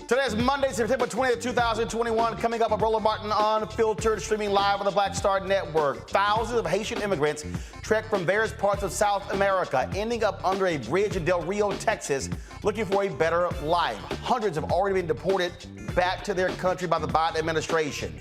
Today is Monday, September 20th, 2021. Coming up, Roland Martin Unfiltered, streaming live on the Black Star Network. Thousands of Haitian immigrants trekked from various parts of South America, ending up under a bridge in Del Rio, Texas, looking for a better life. Hundreds have already been deported back to their country by the Biden administration.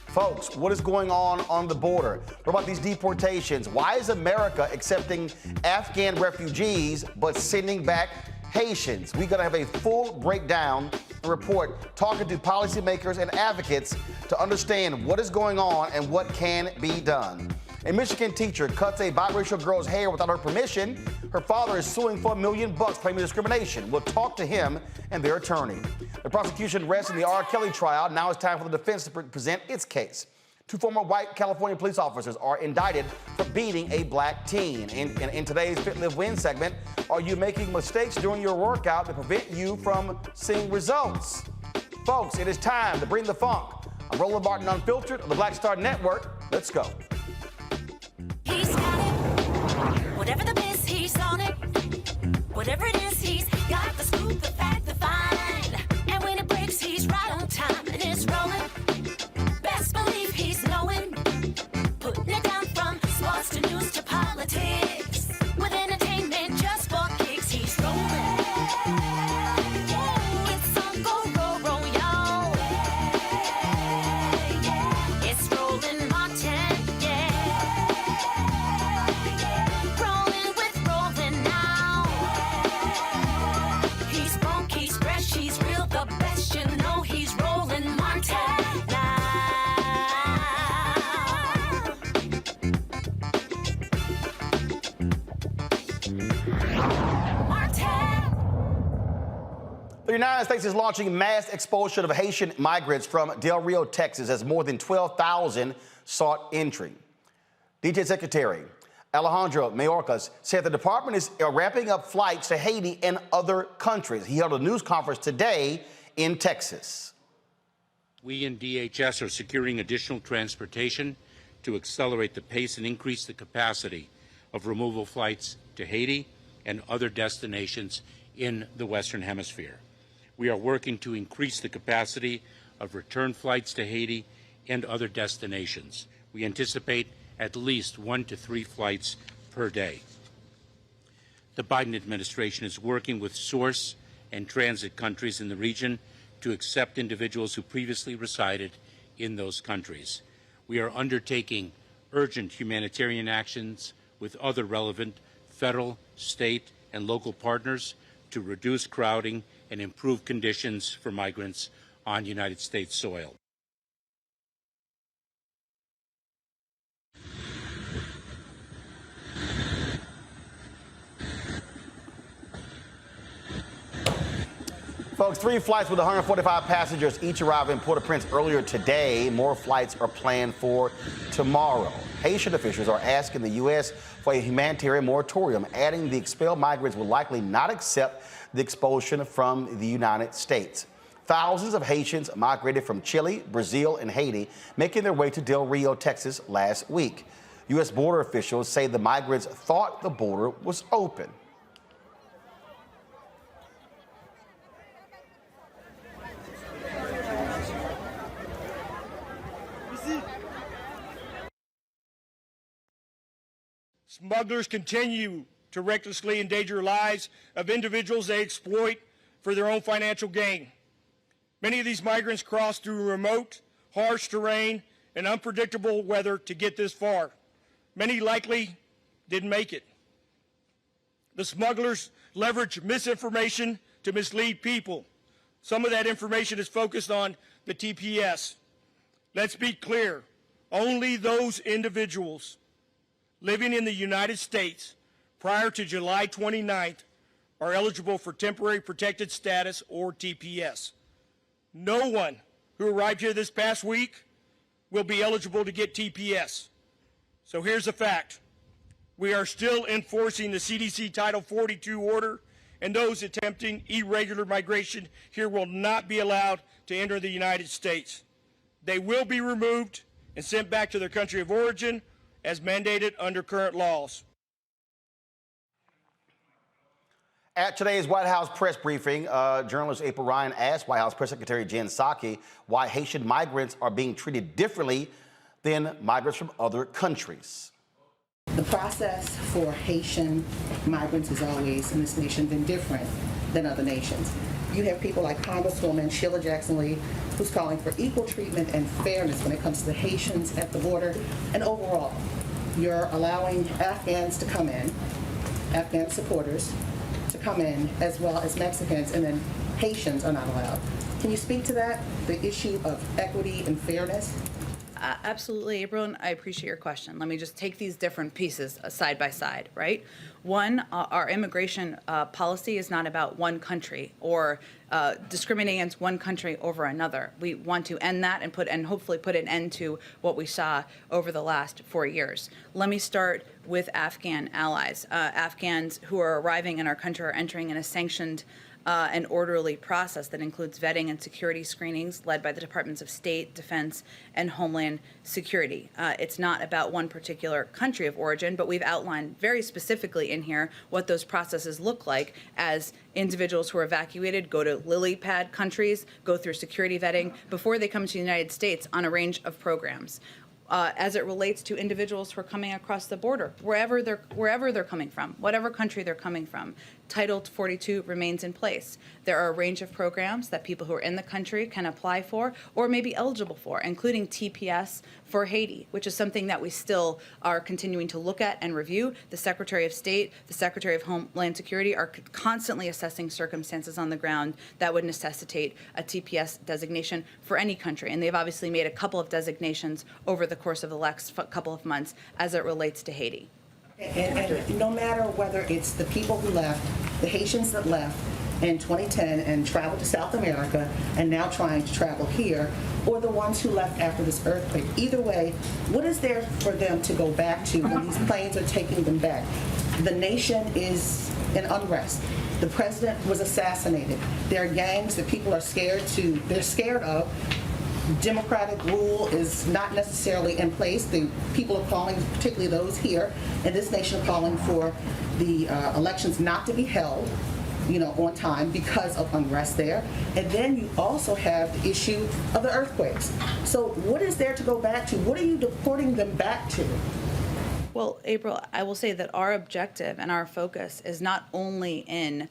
Folks, what is going on the border? What about these deportations? Why is America accepting Afghan refugees but sending back Haitians? We're going to have a full breakdown and report, talking to policymakers and advocates to understand what is going on and what can be done. A Michigan teacher cuts a biracial girl's hair without her permission. Her father is suing for $1 million, claiming discrimination. We'll talk to him and their attorney. The prosecution rests in the R. Kelly trial. Now it's time for the defense to present its case. Two former white California police officers are indicted for beating a black teen. In today's Fit, Live, Win segment, are you making mistakes during your workout that prevent you from seeing results? Folks, it is time to bring the funk. I'm Roland Martin Unfiltered on the Black Star Network. Let's go. He's got it. Whatever the miss, he's on it. Whatever it is, he's got the scoop, the fact, the find. And when it breaks, he's right on time and it's rolling. Best believe he's knowing. Putting it down from sports to news to politics. With entertainment just for kicks, he's rolling. It's on go, roll, roll, y'all. It's Roland Martin, yeah. Rolling with Roland now. He's funky, he's fresh, he's real, the best, you know he's Roland Martin now. The United States is launching mass expulsion of Haitian migrants from Del Rio, Texas, as more than 12,000 sought entry. DJ Secretary Alejandro Mayorkas said the department is ramping up flights to Haiti and other countries. He held a news conference today in Texas. We in DHS are securing additional transportation to accelerate the pace and increase the capacity of removal flights to Haiti and other destinations in the Western Hemisphere. We are working to increase the capacity of return flights to Haiti and other destinations. We anticipate at least 1 to 3 flights per day. The Biden administration is working with source and transit countries in the region to accept individuals who previously resided in those countries. We are undertaking urgent humanitarian actions with other relevant federal, state, and local partners to reduce crowding and improve conditions for migrants on United States soil. Folks, 3 flights with 145 passengers each arrived in Port-au-Prince earlier today. More flights are planned for tomorrow. Haitian officials are asking the U.S. for a humanitarian moratorium, adding the expelled migrants will likely not accept the expulsion from the United States. Thousands of Haitians migrated from Chile, Brazil, and Haiti, making their way to Del Rio, Texas last week. U.S. border officials say the migrants thought the border was open. Smugglers continue to recklessly endanger lives of individuals they exploit for their own financial gain. Many of these migrants cross through remote, harsh terrain and unpredictable weather to get this far. Many likely didn't make it. The smugglers leverage misinformation to mislead people. Some of that information is focused on the TPS. Let's be clear, only those individuals living in the United States prior to July 29th are eligible for temporary protected status or TPS. No one who arrived here this past week will be eligible to get TPS. So here's the fact. We are still enforcing the CDC Title 42 order, and those attempting irregular migration here will not be allowed to enter the United States. They will be removed and sent back to their country of origin as mandated under current laws. At today's White House press briefing, journalist April Ryan asked White House Press Secretary Jen Psaki why Haitian migrants are being treated differently than migrants from other countries. The process for Haitian migrants has always in this nation been different than other nations. You have people like Congresswoman Sheila Jackson-Lee, who's calling for equal treatment and fairness when it comes to the Haitians at the border. And overall, you're allowing Afghans to come in, Afghan supporters to come in, as well as Mexicans, and then Haitians are not allowed. Can you speak to that, the issue of equity and fairness? Absolutely, April, and I appreciate your question. Let me just take these different pieces side by side, right? One, our immigration policy is not about one country or discriminating against one country over another. We want to end that and hopefully put an end to what we saw over the last 4 years. Let me start with Afghan allies. Afghans who are arriving in our country are entering in a sanctioned an orderly process that includes vetting and security screenings led by the Departments of State, Defense, and Homeland Security. It's not about one particular country of origin, but we've outlined very specifically in here what those processes look like as individuals who are evacuated go to lily pad countries, go through security vetting before they come to the United States on a range of programs. As it relates to individuals who are coming across the border, wherever they're coming from, whatever country they're coming from, Title 42 remains in place. There are a range of programs that people who are in the country can apply for or may be eligible for, including TPS for Haiti, which is something that we still are continuing to look at and review. The Secretary of State, the Secretary of Homeland Security are constantly assessing circumstances on the ground that would necessitate a TPS designation for any country. And they've obviously made a couple of designations over the course of the last couple of months as it relates to Haiti. And no matter whether it's the people who left, the Haitians that left in 2010 and traveled to South America and now trying to travel here, or the ones who left after this earthquake, either way, what is there for them to go back to when these planes are taking them back? The nation is in unrest. The president was assassinated. There are gangs that people are scared of. Democratic rule is not necessarily in place. The people are calling, particularly those here in this nation, are calling for the elections not to be held, on time because of unrest there. And then you also have the issue of the earthquakes. So what is there to go back to? What are you deporting them back to? Well, April, I will say that our objective and our focus is not only in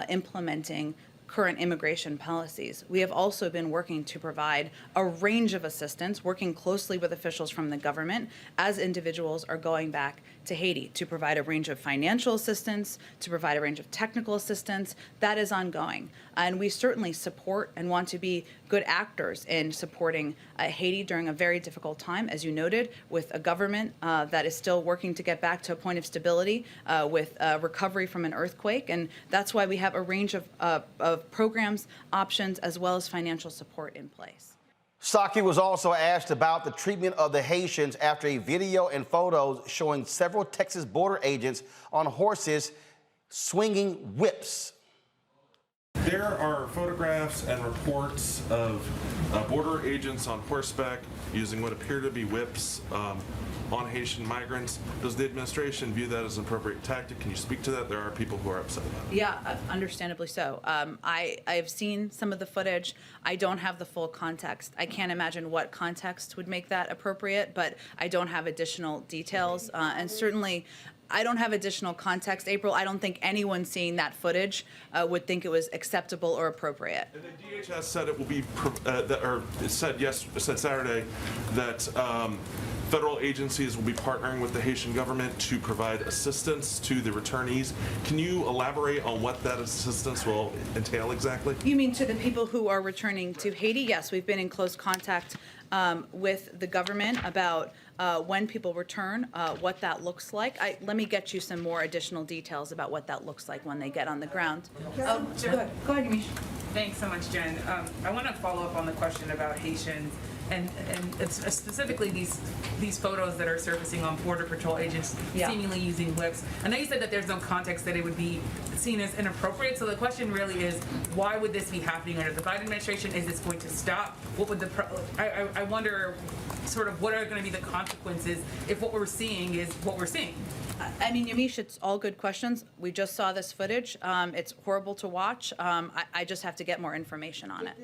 implementing current immigration policies. We have also been working to provide a range of assistance, working closely with officials from the government as individuals are going back to Haiti, to provide a range of financial assistance, to provide a range of technical assistance. That is ongoing. And we certainly support and want to be good actors in supporting Haiti during a very difficult time, as you noted, with a government that is still working to get back to a point of stability with recovery from an earthquake. And that's why we have a range of programs, options, as well as financial support in place. Psaki was also asked about the treatment of the Haitians after a video and photos showing several Texas border agents on horses swinging whips. There are photographs and reports of border agents on horseback using what appear to be whips on Haitian migrants. Does the administration view that as an appropriate tactic? Can you speak to that? There are people who are upset about it. Yeah, understandably so. I've seen some of the footage. I don't have the full context. I can't imagine what context would make that appropriate, but I don't have additional details. And certainly, I don't have additional context, April. I don't think anyone seeing that footage would think it was acceptable or appropriate. And the DHS said it will be, it said Saturday that federal agencies will be partnering with the Haitian government to provide assistance to the returnees. Can you elaborate on what that assistance will entail exactly? You mean to the people who are returning to Haiti? Yes, we've been in close contact with the government about when people return, what that looks like. Let me get you some more additional details about what that looks like when they get on the ground. Go ahead, Yamiche. Thanks so much, Jen. I want to follow up on the question about Haitians and it's specifically these photos that are surfacing on Border Patrol agents seemingly using whips. I know you said that there's no context that it would be seen as inappropriate, so the question really is, why would this be happening under the Biden administration? Is this going to stop? What would I wonder sort of what are going to be the consequences if what we're seeing is what we're seeing? I mean, Yamiche, it's all good questions. We just saw this footage. It's horrible to watch. I just have to get more information on it.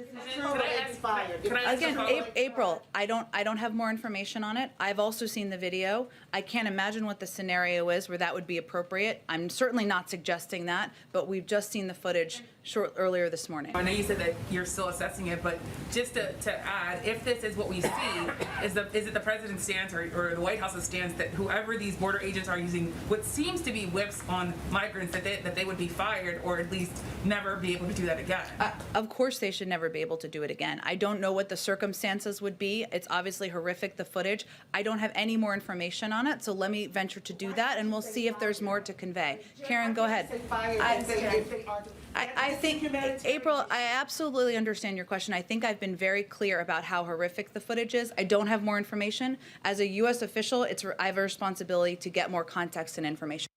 Again, April, I don't have more information on it. I've also seen the video. I can't imagine what the scenario is where that would be appropriate. I'm certainly not suggesting that, but we've just seen the footage earlier this morning. I know you said that you're still assessing it, but just to add, if this is what we see, is it the president's stance or the White House's stance that whoever these border agents are using what seems to be whips on migrants, that they would be fired or at least never be able to do that again? Of course they should never be able to do it again. I don't know what the circumstances would be. It's obviously horrific, the footage. I don't have any more information on it, so let me venture to do that, and we'll see if there's more to convey. Karen, go ahead. I think, April, I absolutely understand your question. I think I've been very clear about how horrific the footage is. I don't have more information. As a U.S. official, I have a responsibility to get more context and information.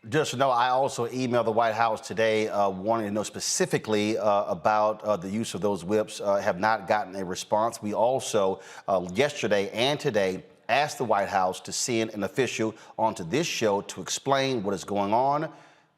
Just to know, I also emailed the White House today wanting to know specifically about the use of those whips. Have not gotten a response. We also, yesterday and today, asked the White House to send an official onto this show to explain what is going on.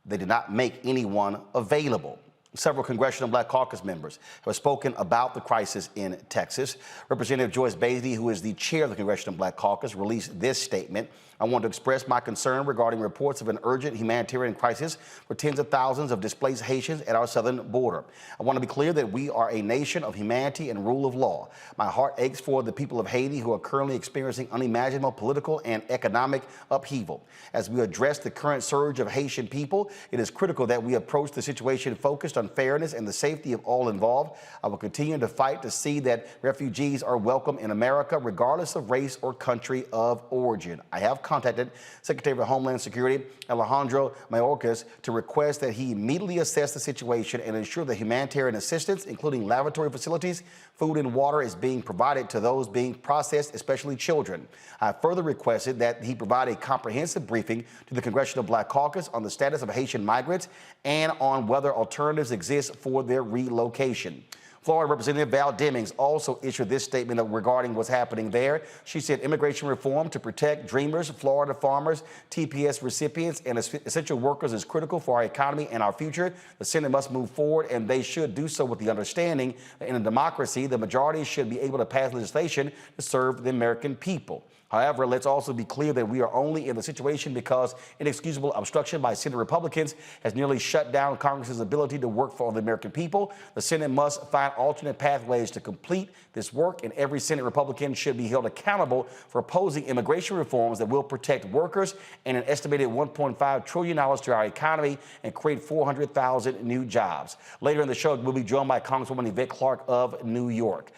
They did not make anyone available. Several Congressional Black Caucus members have spoken about the crisis in Texas. Representative Joyce Beatty, who is the chair of the Congressional Black Caucus, released this statement. I want to express my concern regarding reports of an urgent humanitarian crisis for tens of thousands of displaced Haitians at our southern border. I want to be clear that we are a nation of humanity and rule of law. My heart aches for the people of Haiti who are currently experiencing unimaginable political and economic upheaval. As we address the current surge of Haitian people, it is critical that we approach the situation focused on fairness and the safety of all involved. I will continue to fight to see that refugees are welcome in America, regardless of race or country of origin. I have contacted Secretary of Homeland Security Alejandro Mayorkas to request that he immediately assess the situation and ensure that humanitarian assistance, including lavatory facilities, food and water, is being provided to those being processed, especially children. I further requested that he provide a comprehensive briefing to the Congressional Black Caucus on the status of Haitian migrants and on whether alternatives exist for their relocation. Florida Representative Val Demings also issued this statement regarding what's happening there. She said immigration reform to protect dreamers, Florida farmers, TPS recipients, and essential workers is critical for our economy and our future. The Senate must move forward, and they should do so with the understanding that in a democracy, the majority should be able to pass legislation to serve the American people. However, let's also be clear that we are only in the situation because inexcusable obstruction by Senate Republicans has nearly shut down Congress's ability to work for the American people. The Senate must find alternate pathways to complete this work, and every Senate Republican should be held accountable for opposing immigration reforms that will protect workers and an estimated $1.5 trillion to our economy and create 400,000 new jobs. Later in the show, we'll be joined by Congresswoman Yvette Clarke of New York.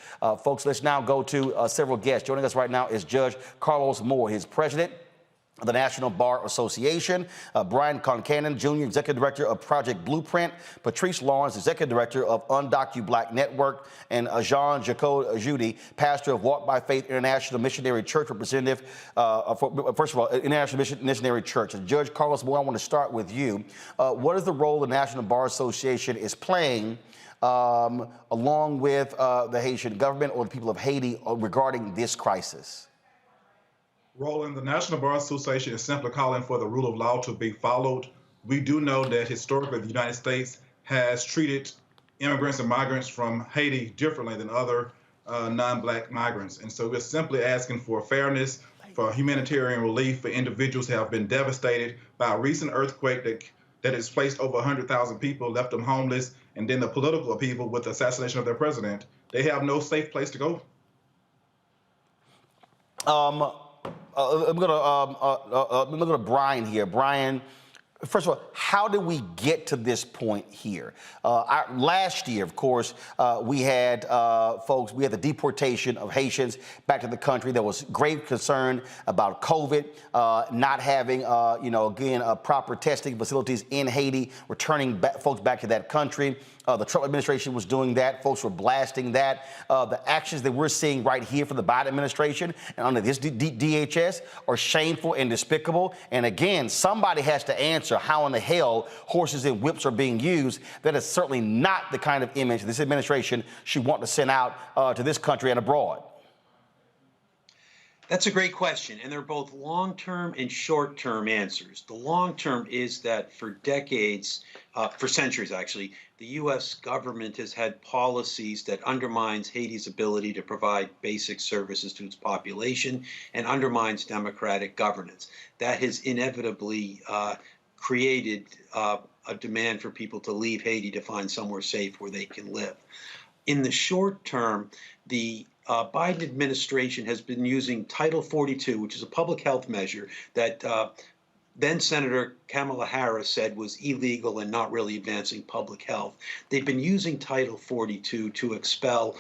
Folks, let's now go to several guests. Joining us right now is Judge Carlos Moore, his president of the National Bar Association, Brian Concannon, Jr., Executive Director of Project Blueprint, Patrice Lawrence, Executive Director of UndocuBlack Network, and Jean-Jacques Judy, pastor of Walk by Faith International Missionary Church, representative, first of all, International Missionary Church. Judge Carlos Moore, I want to start with you. What is the role the National Bar Association is playing along with the Haitian government or the people of Haiti regarding this crisis? Roland, the National Bar Association is simply calling for the rule of law to be followed. We do know that historically the United States has treated immigrants and migrants from Haiti differently than other non-Black migrants. And so we're simply asking for fairness, for humanitarian relief for individuals who have been devastated by a recent earthquake that has placed over 100,000 people, left them homeless, and then the political upheaval with the assassination of their president. They have no safe place to go. I'm going to Brian here. Brian, first of all, how did we get to this point here? Last year, of course, we had we had the deportation of Haitians back to the country. There was grave concern about COVID, not having, proper testing facilities in Haiti, returning folks back to that country. The Trump administration was doing that. Folks were blasting that. The actions that we're seeing right here from the Biden administration and under this DHS are shameful and despicable. And again, somebody has to answer how in the hell horses and whips are being used. That is certainly not the kind of image this administration should want to send out to this country and abroad. That's a great question, and they're both long-term and short-term answers. The long-term is that for decades, for centuries actually, the U.S. government has had policies that undermines Haiti's ability to provide basic services to its population and undermines democratic governance. That has inevitably created a demand for people to leave Haiti to find somewhere safe where they can live. In the short term, the Biden administration has been using Title 42, which is a public health measure that then Senator Kamala Harris said was illegal and not really advancing public health. They've been using Title 42 to expel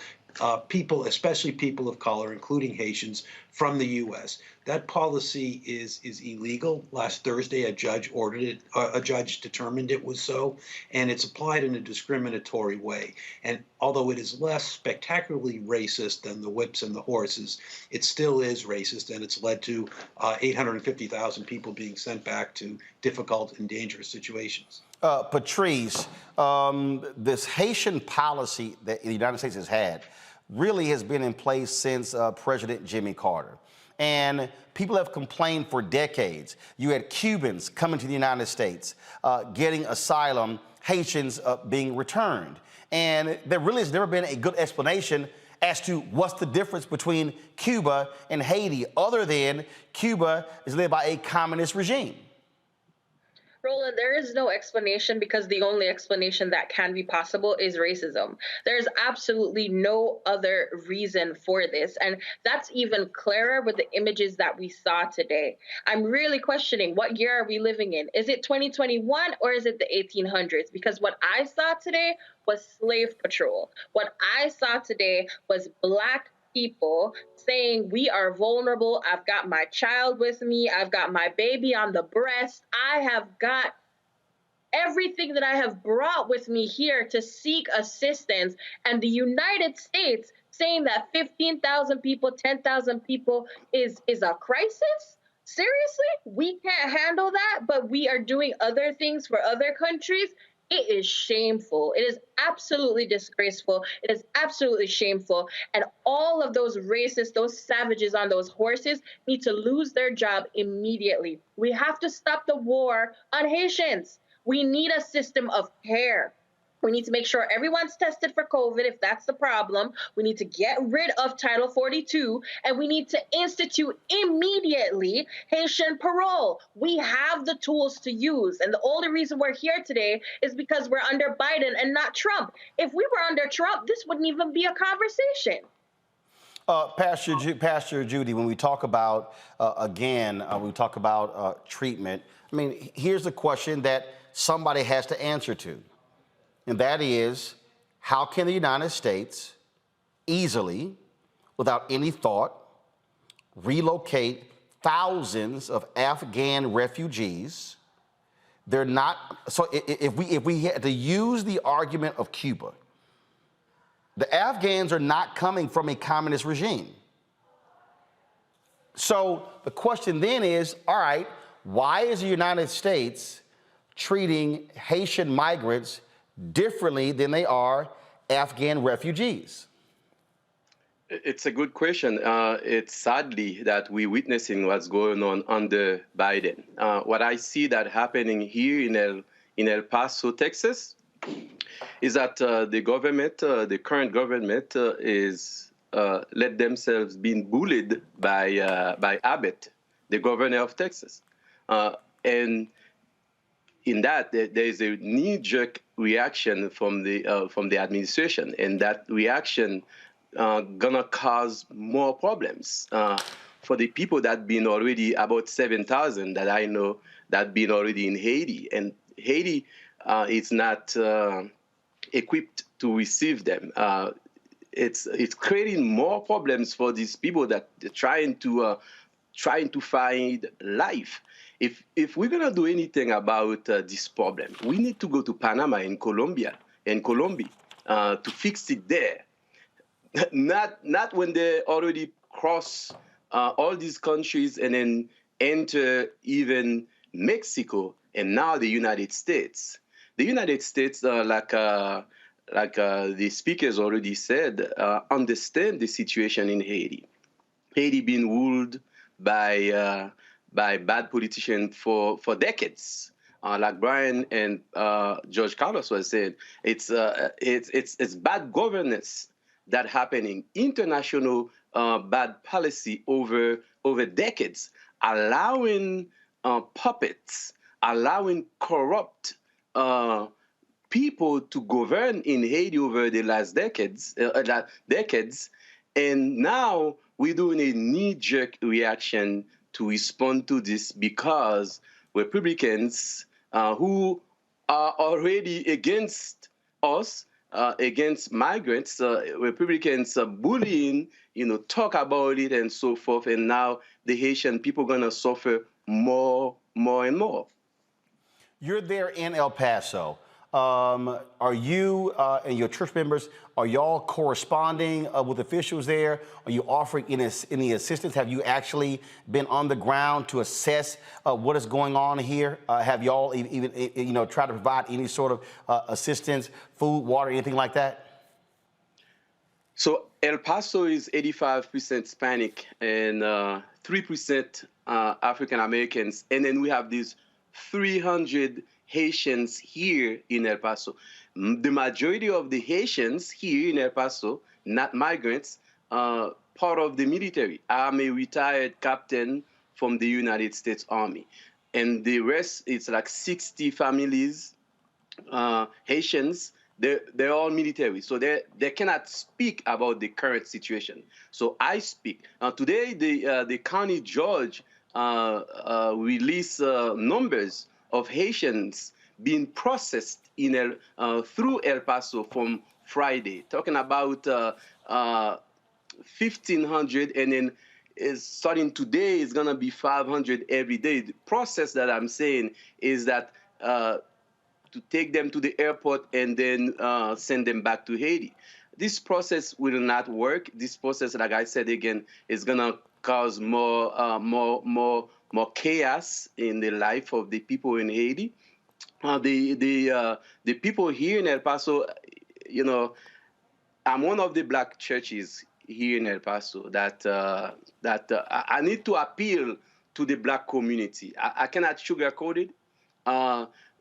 people, especially people of color, including Haitians, from the U.S. That policy is illegal. Last Thursday, a judge ordered it. A judge determined it was so, and it's applied in a discriminatory way. And although it is less spectacularly racist than the whips and the horses, it still is racist, and it's led to 850,000 people being sent back to difficult and dangerous situations. Patrice, this Haitian policy that the United States has had really has been in place since President Jimmy Carter. And people have complained for decades. You had Cubans coming to the United States, getting asylum, Haitians being returned. And there really has never been a good explanation as to what's the difference between Cuba and Haiti, other than Cuba is led by a communist regime. Roland, there is no explanation because the only explanation that can be possible is racism. There's absolutely no other reason for this. And that's even clearer with the images that we saw today. I'm really questioning, what year are we living in? Is it 2021 or is it the 1800s? Because what I saw today was slave patrol. What I saw today was Black people saying we are vulnerable. I've got my child with me. I've got my baby on the breast. I have got everything that I have brought with me here to seek assistance. And the United States saying that 15,000 people, 10,000 people is a crisis? Seriously? We can't handle that, but we are doing other things for other countries? It is shameful. It is absolutely disgraceful. It is absolutely shameful. And all of those racists, those savages on those horses need to lose their job immediately. We have to stop the war on Haitians. We need a system of care. We need to make sure everyone's tested for COVID if that's the problem. We need to get rid of Title 42, and we need to institute immediately Haitian parole. We have the tools to use, and the only reason we're here today is because we're under Biden and not Trump. If we were under Trump, this wouldn't even be a conversation. Pastor Judy, when we talk about, we talk about treatment, I mean, here's the question that somebody has to answer to. And that is, how can the United States easily, without any thought, relocate thousands of Afghan refugees? They're not, so if we had to use the argument of Cuba, the Afghans are not coming from a communist regime. So the question then is, all right, why is the United States treating Haitian migrants differently than they are Afghan refugees? It's a good question. It's sadly that we're witnessing what's going on under Biden. What I see that happening here in El Paso, Texas, is that the government, the current government, is let themselves being bullied by Abbott, the governor of Texas, and in that there is a knee-jerk reaction from the administration, and that reaction gonna cause more problems for the people that been already about 7,000 that I know that been already in Haiti, and Haiti is not equipped to receive them. It's creating more problems for these people that are trying to find life. If we're gonna do anything about this problem, we need to go to Panama and Colombia and Colombia to fix it there. Not when they already cross all these countries and then enter even Mexico and now the United States. The United States, like the speakers already said, understand the situation in Haiti. Haiti being ruled by bad politicians for decades. Like Brian and George Carlos was saying, it's bad governance that happening, international bad policy over decades, allowing puppets, allowing corrupt people to govern in Haiti over the last decades, and now we're doing a knee-jerk reaction to respond to this because Republicans who are already against us, against migrants, Republicans bullying, talk about it and so forth, and now the Haitian people are gonna suffer more and more. You're there in El Paso. Are you and your church members, are y'all corresponding with officials there? Are you offering any assistance? Have you actually been on the ground to assess what is going on here? Have y'all even tried to provide any sort of assistance, food, water, anything like that? So El Paso is 85% Hispanic and 3% African Americans, and then we have these 300 Haitians here in El Paso. The majority of the Haitians here in El Paso, not migrants, part of the military. I'm a retired captain from the United States Army. And the rest, it's like 60 families, Haitians, they're all military. So they cannot speak about the current situation. So I speak. Today, the county judge released numbers of Haitians being processed through El Paso from Friday, talking about 1,500, and then starting today is gonna be 500 every day. The process that I'm saying is that to take them to the airport and then send them back to Haiti. This process will not work. This process, like I said again, is gonna cause more chaos in the life of the people in Haiti. The people here in El Paso, I'm one of the black churches here in El Paso that I need to appeal to the black community. I cannot sugarcoat it.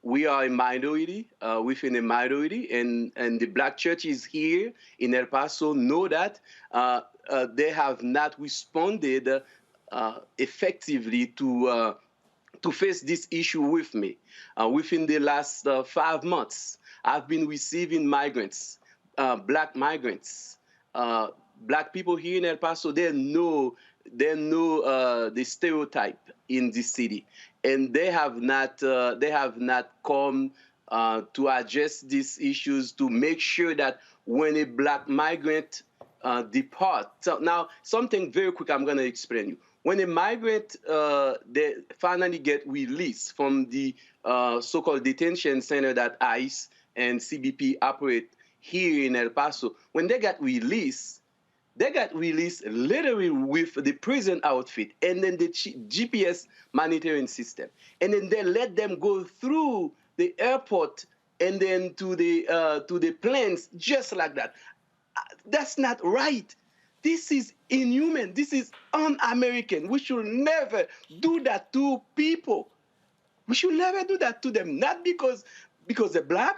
We are a minority within a minority, and the black churches here in El Paso know that they have not responded effectively to face this issue with me. Within the last 5 months, I've been receiving migrants, black migrants, black people here in El Paso. They know the stereotype in this city, and they have not come to address these issues to make sure that when a black migrant depart. So now, something very quick I'm going to explain you. When a migrant they finally get released from the so-called detention center that ICE and CBP operate here in El Paso, when they got released literally with the prison outfit and then the GPS monitoring system. And then they let them go through the airport and then to the planes just like that. That's not right. This is inhuman. This is un-American. We should never do that to people. We should never do that to them. Not because they're black.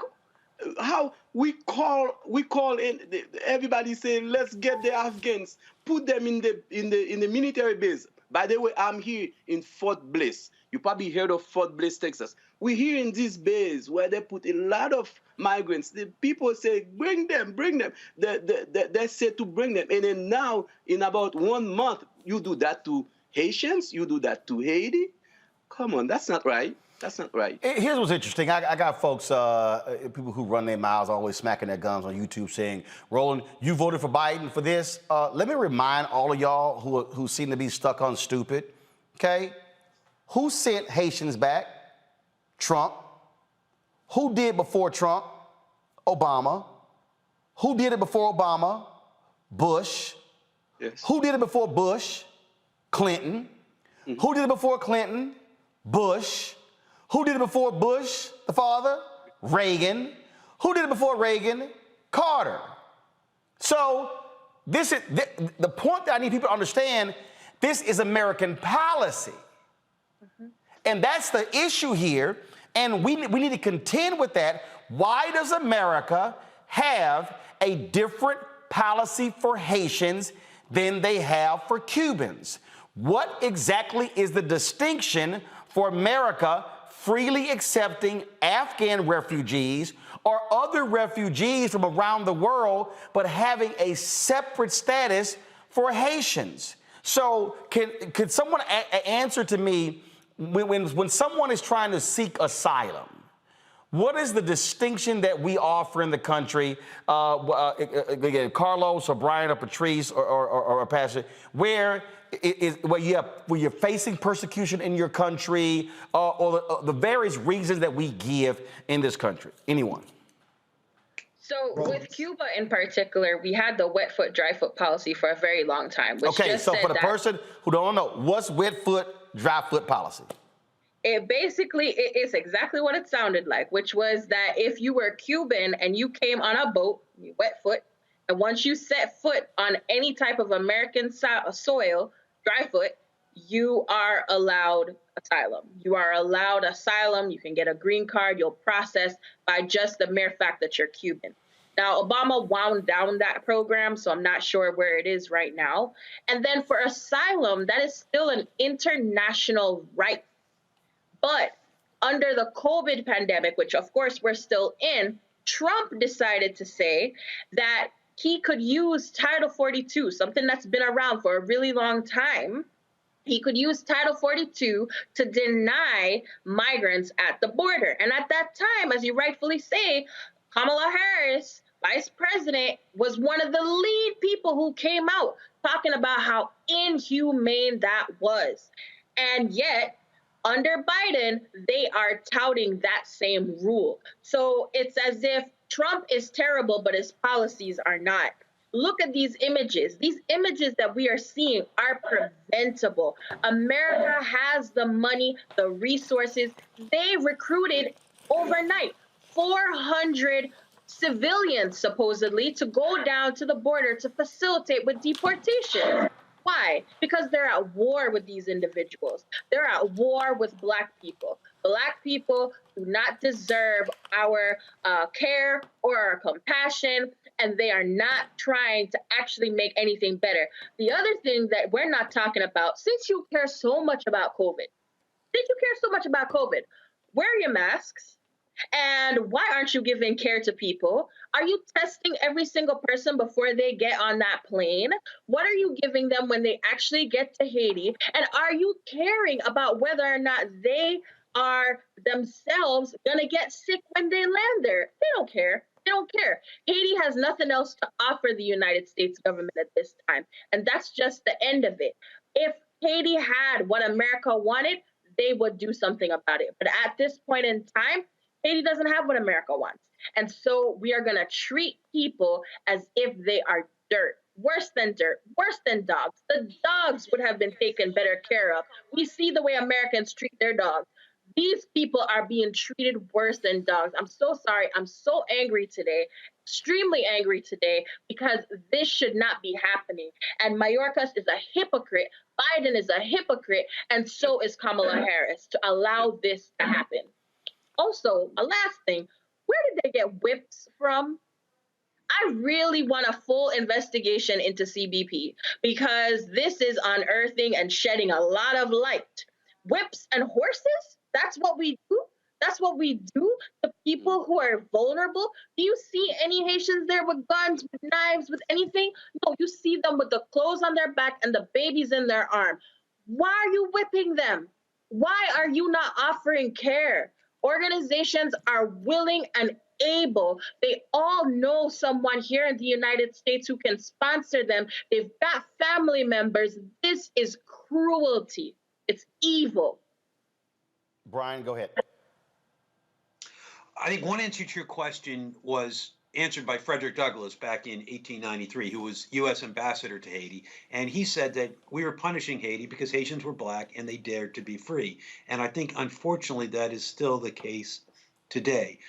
How we call in everybody saying, let's get the Afghans, put them in the military base. By the way, I'm here in Fort Bliss. You probably heard of Fort Bliss, Texas. We're here in this base where they put a lot of migrants. The people say, bring them. They say to bring them. And then now, in about 1 month, you do that to Haitians, you do that to Haiti. Come on, that's not right. That's not right. Here's what's interesting. I got folks, people who run their mouths, always smacking their gums on YouTube saying, Roland, you voted for Biden for this. Let me remind all of y'all who seem to be stuck on stupid, okay? Who sent Haitians back? Trump. Who did before Trump? Obama. Who did it before Obama? Bush. Yes. Who did it before Bush? Clinton. Who did it before Clinton? Bush. Who did it before Bush, the father? Reagan. Who did it before Reagan? Carter. So this is the point that I need people to understand. This is American policy. And that's the issue here. And we need to contend with that. Why does America have a different policy for Haitians than they have for Cubans? What exactly is the distinction for America freely accepting Afghan refugees or other refugees from around the world, but having a separate status for Haitians? So could someone answer to me, when someone is trying to seek asylum, what is the distinction that we offer in the country? Again, Carlos or Brian or Patrice or Pastor, where you're facing persecution in your country, or the various reasons that we give in this country? Anyone? So with Cuba in particular, we had the wet foot, dry foot policy for a very long time. Which Okay, just so said for the that person who don't know, what's wet foot, dry foot policy? it is exactly what it sounded like, which was that if you were Cuban and you came on a boat, you wet foot, and once you set foot on any type of American soil, dry foot, you are allowed asylum. You are allowed asylum. You can get a green card. You'll process by just the mere fact that you're Cuban. Now, Obama wound down that program, so I'm not sure where it is right now. And then for asylum, that is still an international right. But under the COVID pandemic, which of course we're still in, Trump decided to say that he could use Title 42, something that's been around for a really long time. He could use Title 42 to deny migrants at the border. And at that time, as you rightfully say, Kamala Harris, Vice President, was one of the lead people who came out talking about how inhumane that was. And yet, under Biden, they are touting that same rule. So it's as if Trump is terrible, but his policies are not. Look at these images. These images that we are seeing are preventable. America has the money, the resources. They recruited overnight 400 civilians, supposedly, to go down to the border to facilitate with deportation. Why? Because they're at war with these individuals. They're at war with Black people. Black people do not deserve our care or our compassion, and they are not trying to actually make anything better. The other thing that we're not talking about, since you care so much about COVID, wear your masks. And why aren't you giving care to people? Are you testing every single person before they get on that plane? What are you giving them when they actually get to Haiti? And are you caring about whether or not they are themselves going to get sick when they land there? They don't care. They don't care. Haiti has nothing else to offer the United States government at this time. And that's just the end of it. If Haiti had what America wanted, they would do something about it. But at this point in time, Haiti doesn't have what America wants. And so we are going to treat people as if they are dirt. Worse than dirt, worse than dogs. The dogs would have been taken better care of. We see the way Americans treat their dogs. These people are being treated worse than dogs. I'm so sorry. I'm so angry today, extremely angry today, because this should not be happening. And Mayorkas is a hypocrite. Biden is a hypocrite. And so is Kamala Harris to allow this to happen. Also, a last thing, where did they get whips from? I really want a full investigation into CBP, because this is unearthing and shedding a lot of light. Whips and horses? That's what we do? That's what we do to people who are vulnerable? Do you see any Haitians there with guns, with knives, with anything? No, you see them with the clothes on their back and the babies in their arm. Why are you whipping them? Why are you not offering care? Organizations are willing and able. They all know someone here in the United States who can sponsor them. They've got family members. This is cruelty. It's evil. Brian, go ahead. I think one answer to your question was answered by Frederick Douglass back in 1893, who was U.S. ambassador to Haiti. And he said that we were punishing Haiti because Haitians were black and they dared to be free. And I think, unfortunately, that is still the case today.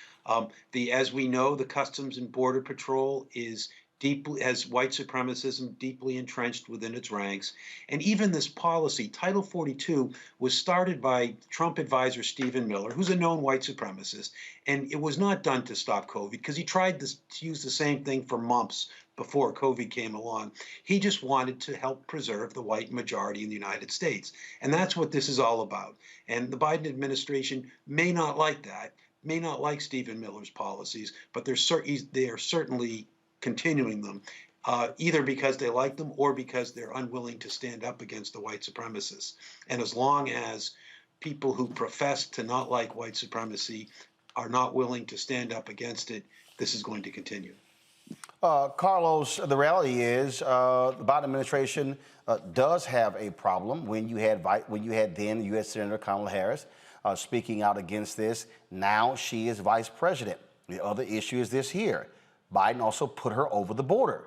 As we know, the Customs and Border Patrol has white supremacism deeply entrenched within its ranks. And even this policy, Title 42, was started by Trump advisor Stephen Miller, who's a known white supremacist. And it was not done to stop COVID because he tried to use the same thing for mumps before COVID came along. He just wanted to help preserve the white majority in the United States. And that's what this is all about. And the Biden administration may not like that, may not like Stephen Miller's policies, but they are certainly continuing them, either because they like them or because they're unwilling to stand up against the white supremacists. And as long as people who profess to not like white supremacy are not willing to stand up against it, this is going to continue. Carlos, the reality is the Biden administration does have a problem. When you had then U.S. Senator Kamala Harris speaking out against this, now she is vice president. The other issue is this here. Biden also put her over the border.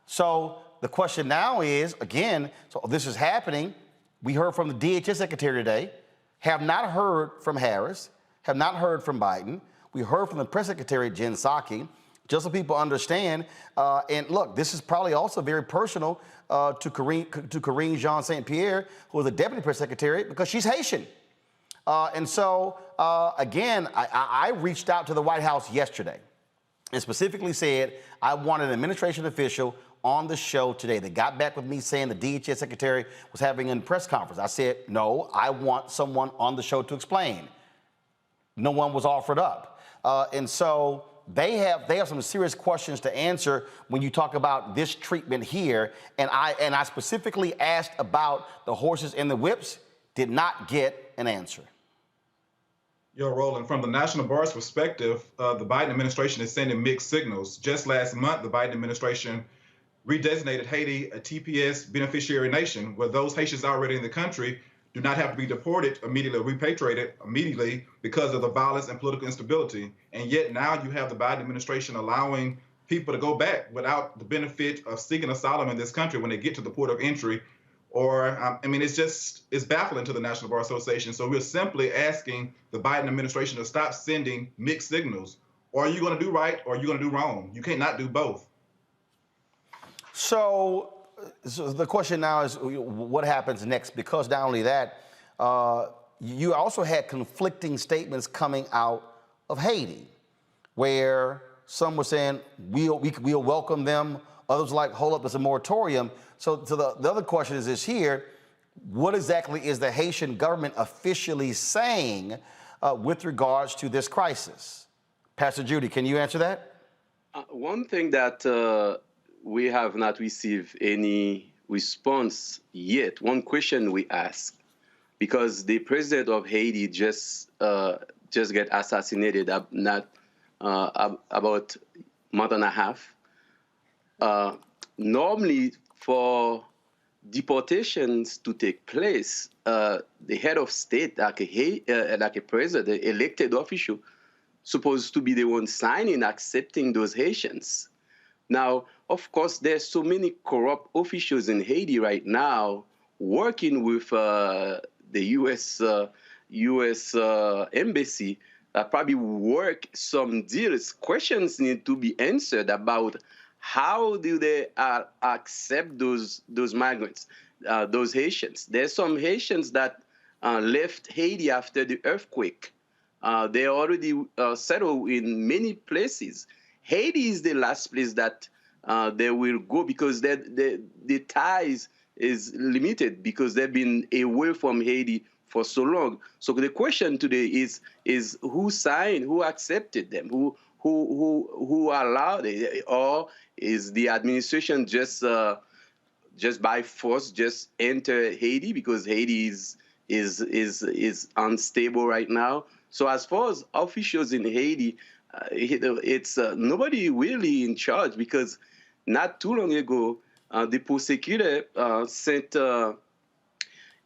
So the question now is, again, so this is happening. We heard from the DHS secretary today, have not heard from Harris, have not heard from Biden. We heard from the press secretary, Jen Psaki, just so people understand. And look, this is probably also very personal to Karine Jean St. Pierre, who was the deputy press secretary, because she's Haitian. And so, again, I reached out to the White House yesterday and specifically said I wanted an administration official on the show today. They got back with me saying the DHS secretary was having a press conference. I said, no, I want someone on the show to explain. No one was offered up. And so they have some serious questions to answer when you talk about this treatment here. And I specifically asked about the horses and the whips, did not get an answer. Yo, Roland, from the National Bar's perspective, the Biden administration is sending mixed signals. Just last month, the Biden administration redesignated Haiti a TPS beneficiary nation, where those Haitians already in the country do not have to be deported immediately, repatriated immediately because of the violence and political instability. And yet now you have the Biden administration allowing people to go back without the benefit of seeking asylum in this country when they get to the port of entry. Or, it's baffling to the National Bar Association. So we're simply asking the Biden administration to stop sending mixed signals. Or are you going to do right or are you going to do wrong? You can't not do both. So the question now is what happens next? Because not only that, you also had conflicting statements coming out of Haiti, where some were saying we'll welcome them. Others like, hold up, it's a moratorium. So the other question is this here, what exactly is the Haitian government officially saying with regards to this crisis? Pastor Judy, can you answer that? One thing that we have not received any response yet, one question we ask, because the president of Haiti just got assassinated about a month and a half. Normally, for deportations to take place, the head of state, like a president, elected official, supposed to be the one signing, accepting those Haitians. Now, of course, there's so many corrupt officials in Haiti right now working with the U.S. embassy that probably work some deals. Questions need to be answered about how do they accept those migrants, those Haitians. There's some Haitians that left Haiti after the earthquake. They already settled in many places. Haiti is the last place that they will go because the ties is limited because they've been away from Haiti for so long. So the question today is who signed, who accepted them, who allowed it, or is the administration just by force just enter Haiti because Haiti is unstable right now? So as far as officials in Haiti, it's nobody really in charge because not too long ago, the prosecutor sent a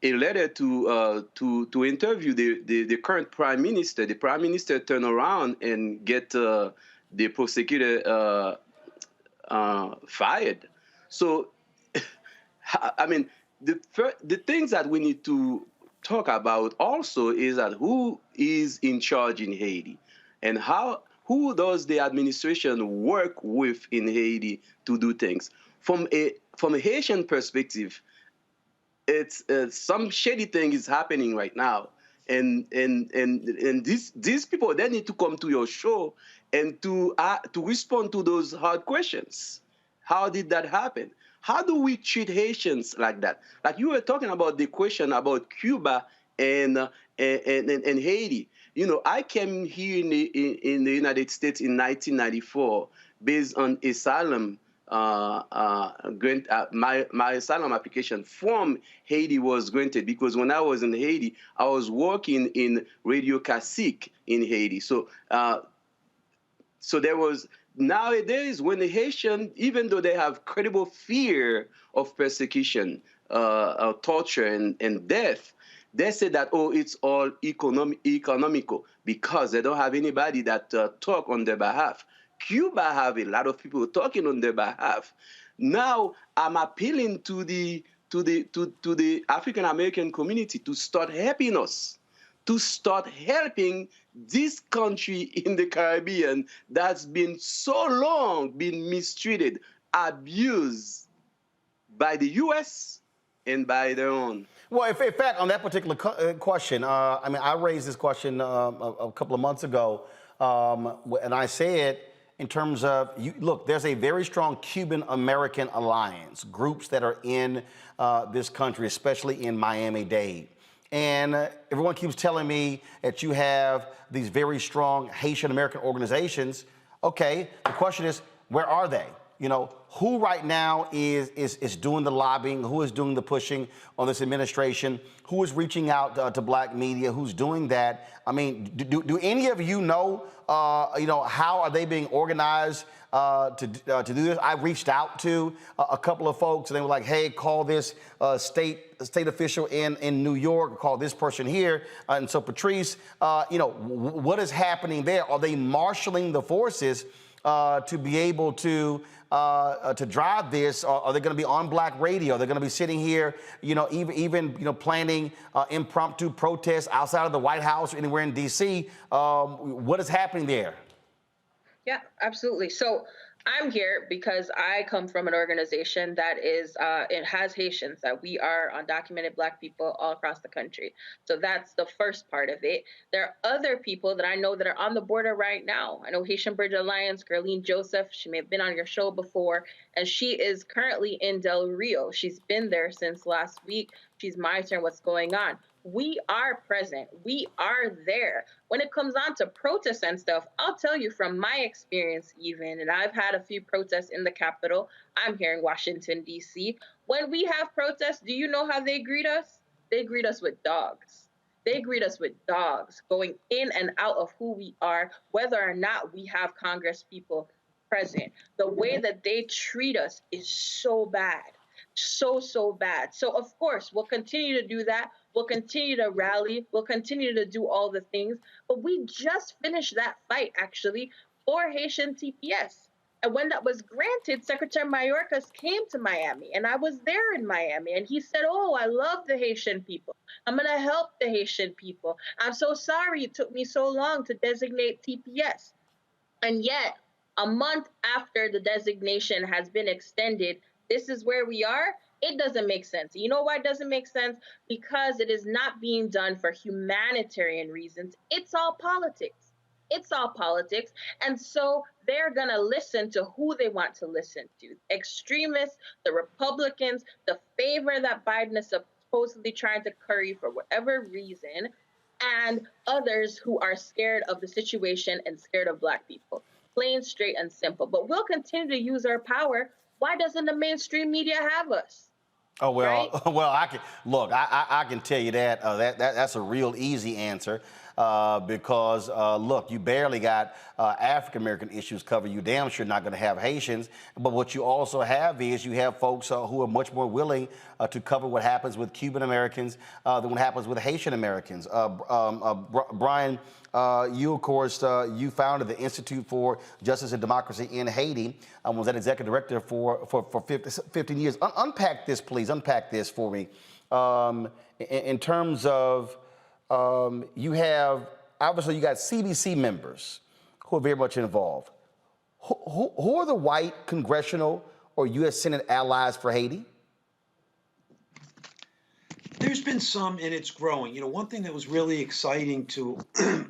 letter to interview the current prime minister. The prime minister turned around and get the prosecutor fired. So, I mean, the things that we need to talk about also is that who is in charge in Haiti, and who does the administration work with in Haiti to do things. From a Haitian perspective, it's some shady thing is happening right now, and these people, they need to come to your show and to respond to those hard questions. How did that happen? How do we treat Haitians like that? Like you were talking about the question about Cuba and Haiti. You know, I came here in the United States in 1994 based on asylum. My asylum application from Haiti was granted because when I was in Haiti, I was working in Radio Classique in Haiti. So there was, nowadays, when the Haitian, even though they have credible fear of persecution, torture, and death, they say that, oh, it's all economical because they don't have anybody that talk on their behalf. Cuba have a lot of people talking on their behalf. Now I'm appealing to the African American community to start helping us, to start helping this country in the Caribbean that's been so long been mistreated, abused by the U.S. and by their own. Well, in fact, on that particular question, I mean, I raised this question a couple of months ago, and I said, in terms of, look, there's a very strong Cuban-American alliance, groups that are in this country, especially in Miami-Dade. And everyone keeps telling me that you have these very strong Haitian-American organizations. Okay, the question is, where are they? You know, who right now is doing the lobbying? Who is doing the pushing on this administration? Who is reaching out to black media? Who's doing that? I mean, do any of you know, how are they being organized to do this? I reached out to a couple of folks, and they were like, hey, call this state official in New York, call this person here. And so, Patrice, what is happening there? Are they marshaling the forces to be able to drive this? Or are they going to be on black radio? They're going to be sitting here, even planning impromptu protests outside of the White House or anywhere in D.C. What is happening there? Yeah, absolutely. So I'm here because I come from an organization that it has Haitians, that we are undocumented black people all across the country. So that's the first part of it. There are other people that I know that are on the border right now. I know Haitian Bridge Alliance, Gerline Joseph, she may have been on your show before, and she is currently in Del Rio. She's been there since last week. She's monitoring what's going on. We are present. We are there. When it comes on to protests and stuff, I'll tell you from my experience even, and I've had a few protests in the Capitol. I'm here in Washington, D.C. When we have protests, do you know how they greet us? They greet us with dogs. They greet us with dogs going in and out of who we are, whether or not we have Congress people present. The way that they treat us is so bad. So bad. So, of course, we'll continue to do that. We'll continue to rally. We'll continue to do all the things. But we just finished that fight, actually, for Haitian TPS. And when that was granted, Secretary Mayorkas came to Miami, and I was there in Miami, and he said, oh, I love the Haitian people. I'm going to help the Haitian people. I'm so sorry it took me so long to designate TPS. And yet, a month after the designation has been extended, this is where we are. It doesn't make sense. You know why it doesn't make sense? Because it is not being done for humanitarian reasons. It's all politics. It's all politics. And so they're going to listen to who they want to listen to. Extremists, the Republicans, the favor that Biden is supposedly trying to curry for whatever reason, and others who are scared of the situation and scared of black people. Plain, straight, and simple. But we'll continue to use our power. Why doesn't the mainstream media have us? Oh, well, right? well, I can tell you that that's a real easy answer. because, look, you barely got African-American issues covered. You damn sure not going to have Haitians. But what you also have is you have folks who are much more willing to cover what happens with Cuban Americans than what happens with Haitian Americans. Brian, you, of course, you founded the Institute for Justice and Democracy in Haiti, was that executive director for 15 years. Unpack this, please. Unpack this for me. In terms of, you have, obviously, you got CBC members who are very much involved. Who are the white congressional or U.S. Senate allies for Haiti? There's been some, and it's growing. One thing that was really exciting to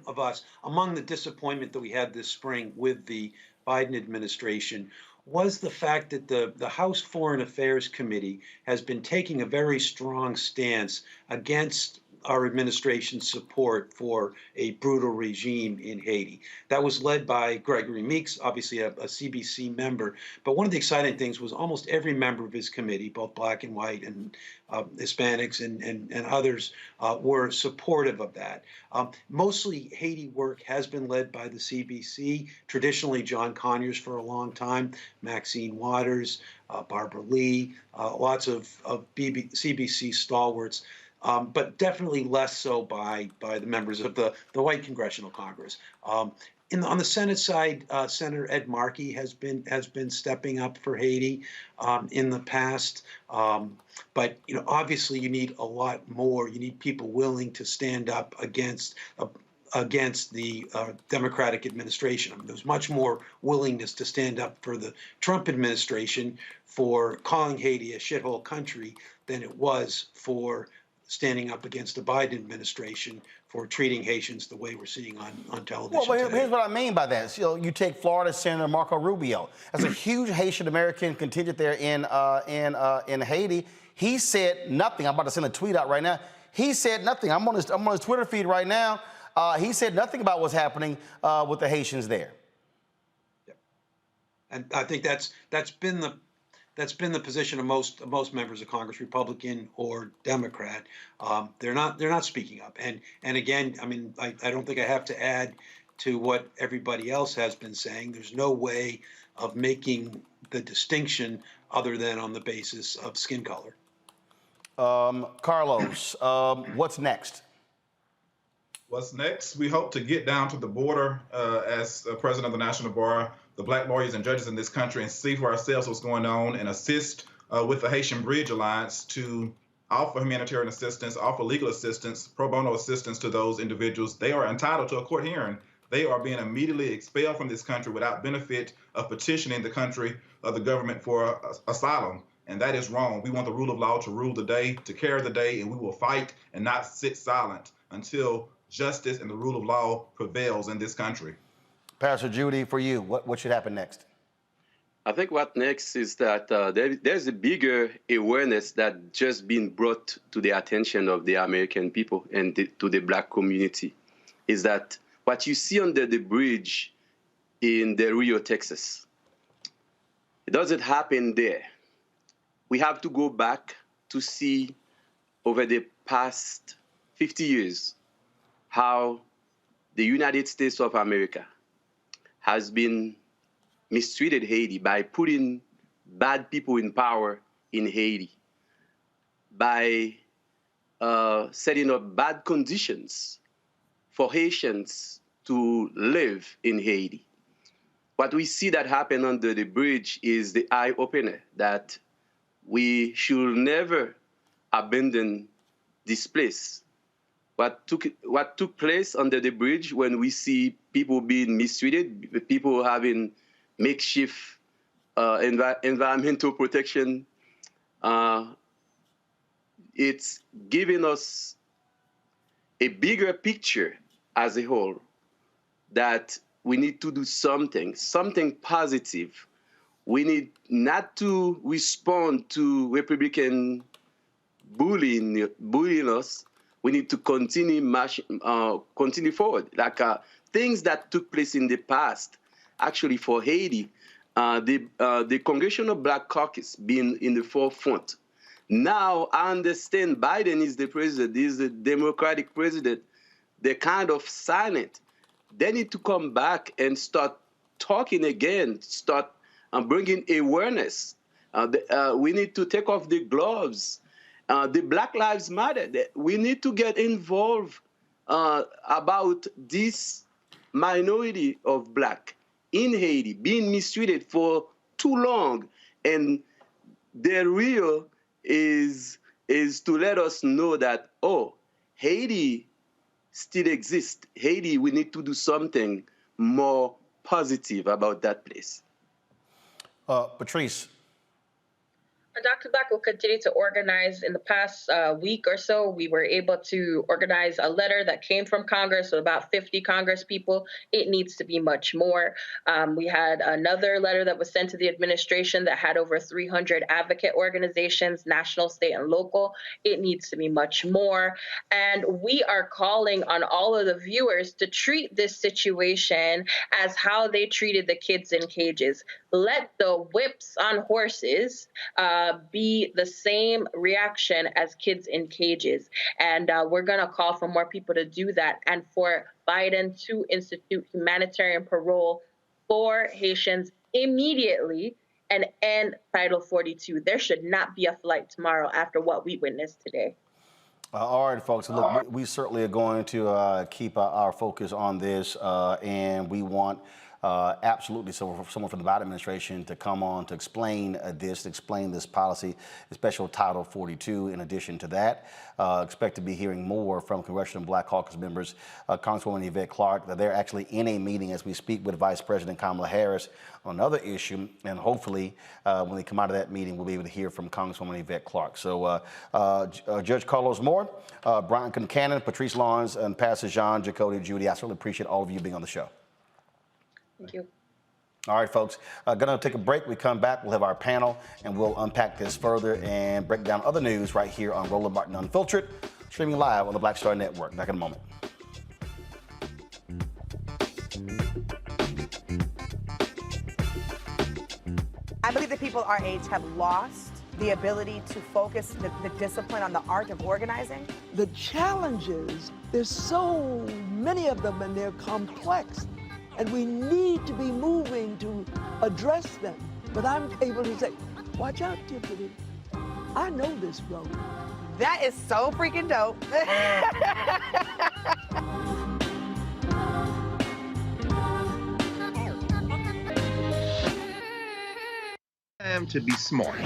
of us, among the disappointment that we had this spring with the Biden administration, was the fact that the House Foreign Affairs Committee has been taking a very strong stance against our administration's support for a brutal regime in Haiti. That was led by Gregory Meeks, obviously a CBC member. But one of the exciting things was almost every member of his committee, both black and white and Hispanics and others, were supportive of that. Mostly Haiti work has been led by the CBC, traditionally John Conyers for a long time, Maxine Waters, Barbara Lee, lots of CBC stalwarts. But definitely less so by the members of the white Congressional Congress. On the Senate side, Senator Ed Markey has been stepping up for Haiti in the past. But obviously, you need a lot more. You need people willing to stand up against the Democratic administration. I mean, there's much more willingness to stand up for the Trump administration for calling Haiti a shithole country than it was for standing up against the Biden administration for treating Haitians the way we're seeing on television. Well, today. here's what I mean by that. You take Florida Senator Marco Rubio. That's a huge Haitian American contingent there in Haiti. He said nothing. I'm about to send a tweet out right now. He said nothing. I'm on his Twitter feed right now. He said nothing about what's happening with the Haitians there. Yeah. And I think that's been the position of most members of Congress, Republican or Democrat. They're not speaking up. And again, I mean, I don't think I have to add to what everybody else has been saying. There's no way of making the distinction other than on the basis of skin color. Carlos, what's next? What's next? We hope to get down to the border as president of the National Bar, the black lawyers and judges in this country, and see for ourselves what's going on and assist with the Haitian Bridge Alliance to offer humanitarian assistance, offer legal assistance, pro bono assistance to those individuals. They are entitled to a court hearing. They are being immediately expelled from this country without benefit of petitioning the country of the government for asylum. And that is wrong. We want the rule of law to rule the day, to carry the day, and we will fight and not sit silent until justice and the rule of law prevails in this country. Pastor Judy, for you, what should happen next? I think what next is that there's a bigger awareness that just been brought to the attention of the American people and to the black community, is that what you see under the bridge in Del Rio, Texas, it doesn't happen there. We have to go back to see over the past 50 years how the United States of America has been mistreated Haiti by putting bad people in power in Haiti, by setting up bad conditions for Haitians to live in Haiti. What we see that happen under the bridge is the eye-opener that we should never abandon this place. What took place under the bridge when we see people being mistreated, people having makeshift environmental protection, it's giving us a bigger picture as a whole that we need to do something positive. We need not to respond to Republican bullying us. We need to continue forward. Like things that took place in the past, actually for Haiti, the Congressional Black Caucus being in the forefront. Now I understand Biden is the president, is the Democratic president, they're kind of silent. They need to come back and start talking again, start bringing awareness. We need to take off the gloves. The Black Lives Matter. We need to get involved about this minority of Black in Haiti being mistreated for too long. And the real is to let us know that, oh, Haiti still exists. Haiti, we need to do something more positive about that place. Patrice. And Dr. Black will continue to organize. In the past week or so, we were able to organize a letter that came from Congress with about 50 Congress people. It needs to be much more. We had another letter that was sent to the administration that had over 300 advocate organizations, national, state, and local. It needs to be much more. And we are calling on all of the viewers to treat this situation as how they treated the kids in cages. Let the whips on horses be the same reaction as kids in cages. And we're going to call for more people to do that and for Biden to institute humanitarian parole for Haitians immediately and end Title 42. There should not be a flight tomorrow after what we witnessed today. All right, folks. Look, we certainly are going to keep our focus on this, and we want absolutely someone from the Biden administration to come on to explain this policy, especially Title 42. In addition to that, expect to be hearing more from Congressional Black Caucus members, Congresswoman Yvette Clarke. They're actually in a meeting as we speak with Vice President Kamala Harris on another issue, and hopefully when they come out of that meeting, we'll be able to hear from Congresswoman Yvette Clarke. So Judge Carlos Moore, Brian Concannon, Patrice Lawrence, and Pastor Jean, Jacoby, Judy, I certainly appreciate all of you being on the show. Thank you. All right, folks, gonna take a break. We come back, we'll have our panel, and we'll unpack this further and break down other news right here on Roland Martin Unfiltered, streaming live on the Black Star Network. Back in a moment. I believe that people our age have lost the ability to focus the discipline on the art of organizing. The challenges, there's so many of them and they're complex. And we need to be moving to address them. But I'm able to say, watch out, Tiffany. I know this road. That is so freaking dope. Time to be smart.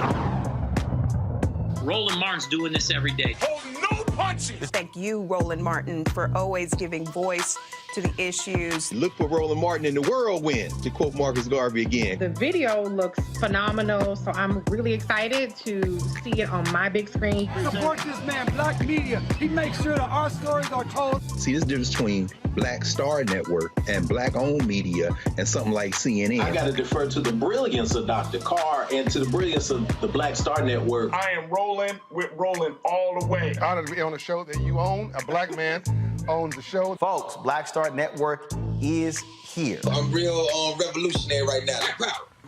Roland Martin's doing this every day. Oh, no punches! Thank you, Roland Martin, for always giving voice to the issues. Look for Roland Martin in the whirlwind, to quote Marcus Garvey again. The video looks phenomenal, so I'm really excited to see it on my big screen. Support this man, Black Media. He makes sure that our stories are told. See, there's a difference between Black Star Network and Black-owned media and something like CNN. I got to defer to the brilliance of Dr. Carr and to the brilliance of the Black Star Network. I am rolling with Roland all the way. Honored to be on a show that you own. A Black man owns the show. Folks, Black Star Network is here. I'm real revolutionary right now.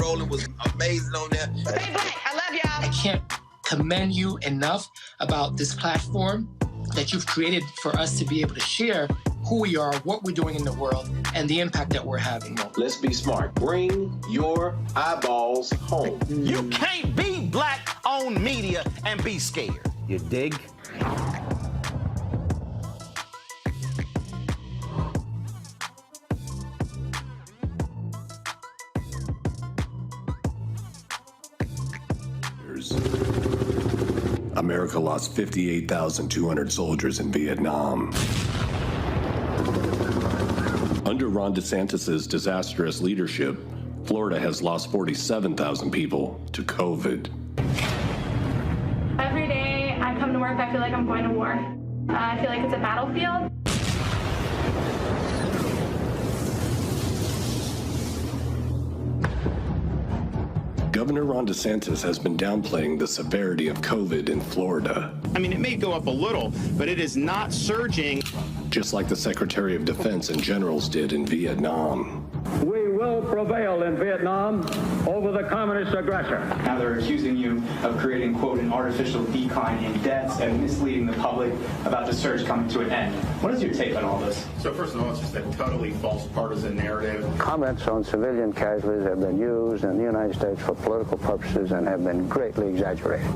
Roland was amazing on there. Stay black. I love y'all. I can't commend you enough about this platform that you've created for us to be able to share who we are, what we're doing in the world, and the impact that we're having. Let's be smart. Bring your eyeballs home. You can't be Black-owned media and be scared. You dig? America lost 58,200 soldiers in Vietnam. Under Ron DeSantis' disastrous leadership, Florida has lost 47,000 people to COVID. Every day I come to work, I feel like I'm going to war. I feel like it's a battlefield. Governor Ron DeSantis has been downplaying the severity of COVID in Florida. I mean, it may go up a little, but it is not surging. Just like the Secretary of Defense and generals did in Vietnam. We will prevail in Vietnam over the communist aggressor. Now they're accusing you of creating, quote, an artificial decline in deaths and misleading the public about the surge coming to an end. What is your take on all this? So first of all, it's just a totally false partisan narrative. Comments on civilian casualties have been used in the United States for political purposes and have been greatly exaggerated.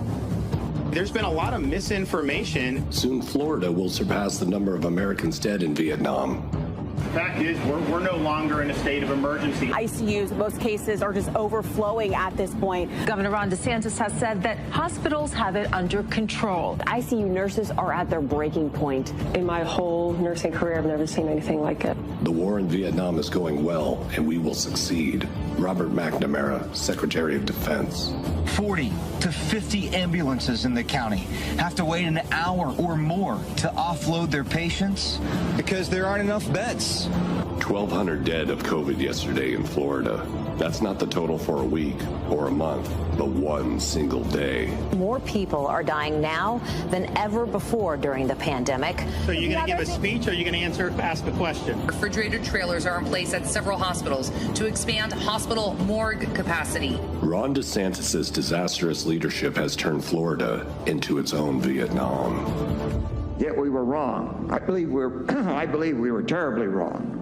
There's been a lot of misinformation. Soon, Florida will surpass the number of Americans dead in Vietnam. The fact is, we're no longer in a state of emergency. ICUs, most cases are just overflowing at this point. Governor Ron DeSantis has said that hospitals have it under control. ICU nurses are at their breaking point. In my whole nursing career, I've never seen anything like it. The war in Vietnam is going well, and we will succeed. Robert McNamara, Secretary of Defense. 40 to 50 ambulances in the county have to wait an hour or more to offload their patients because there aren't enough beds. 1,200 dead of COVID yesterday in Florida. That's not the total for a week or a month, but one single day. More people are dying now than ever before during the pandemic. So you're going to give a speech, or are you going to ask a question? Refrigerated trailers are in place at several hospitals to expand hospital morgue capacity. Ron DeSantis' disastrous leadership has turned Florida into its own Vietnam. Yet we were wrong. I believe we were terribly wrong.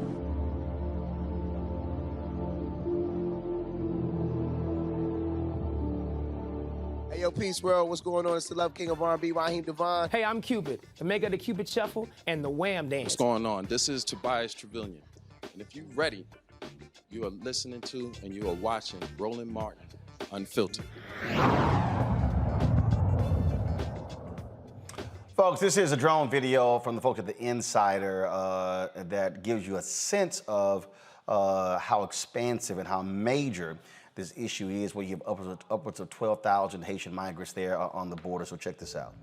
Hey, yo, Peace World, what's going on? It's the Love King of R&B, Raheem Devon. Hey, I'm Cupid, the maker of the Cupid Shuffle and the Wham Dance. What's going on? This is Tobias Trevelyan. And if you're ready, you are listening to and you are watching Roland Martin Unfiltered. Folks, this is a drone video from the folks at The Insider that gives you a sense of how expansive and how major this issue is, where you have upwards of 12,000 Haitian migrants there on the border. So check this out.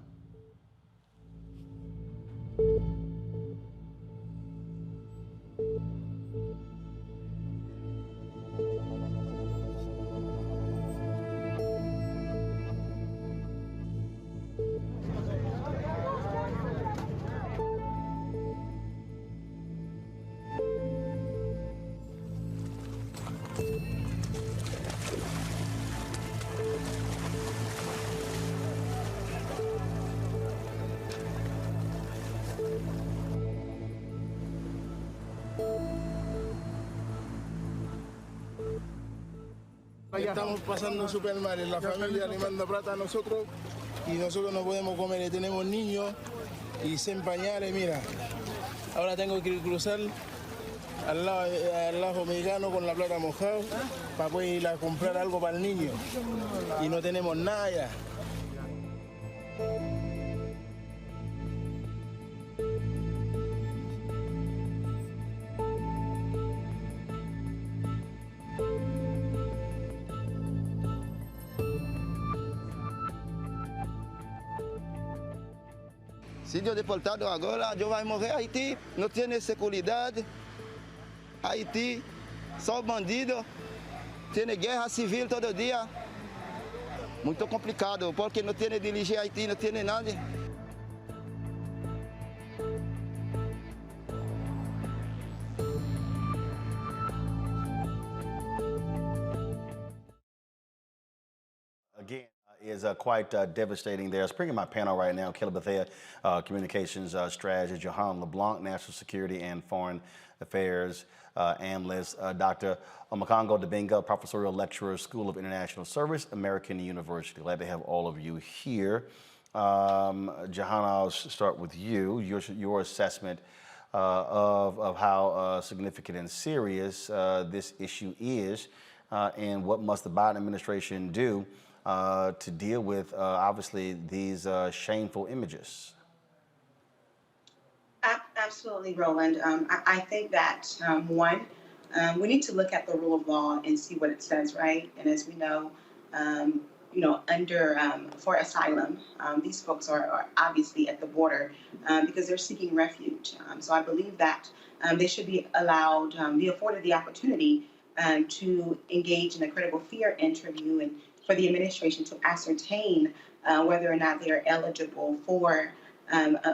Estamos pasando súper mal, la familia le manda plata a nosotros y nosotros no podemos comer, tenemos niños y sin pañales, mira. Ahora tengo que cruzar al lado mexicano con la plata mojada para poder ir a comprar algo para el niño y no tenemos nada ya. Se eu deportado agora, eu vou morrer. Haiti não tem segurança. Haiti, só bandido. Tem guerra civil todo dia. Muito complicado, porque não tem dirigir Haiti, não tem nada. Again, is quite devastating there. Let's bring in my panel right now. Caleb Bethea, Communications Strategist, Johan LeBlanc, National Security and Foreign Affairs Analyst, Dr. Omokongo Dibinga, Professorial Lecturer, School of International Service, American University. Glad to have all of you here. Johan, I'll start with you. Your assessment of how significant and serious this issue is, and what must the Biden administration do to deal with, obviously, these shameful images? Absolutely, Roland. I think that, one, we need to look at the rule of law and see what it says, right? And as we know, for asylum, these folks are obviously at the border because they're seeking refuge. So I believe that they should be allowed, be afforded the opportunity to engage in a critical fear interview and for the administration to ascertain whether or not they are eligible for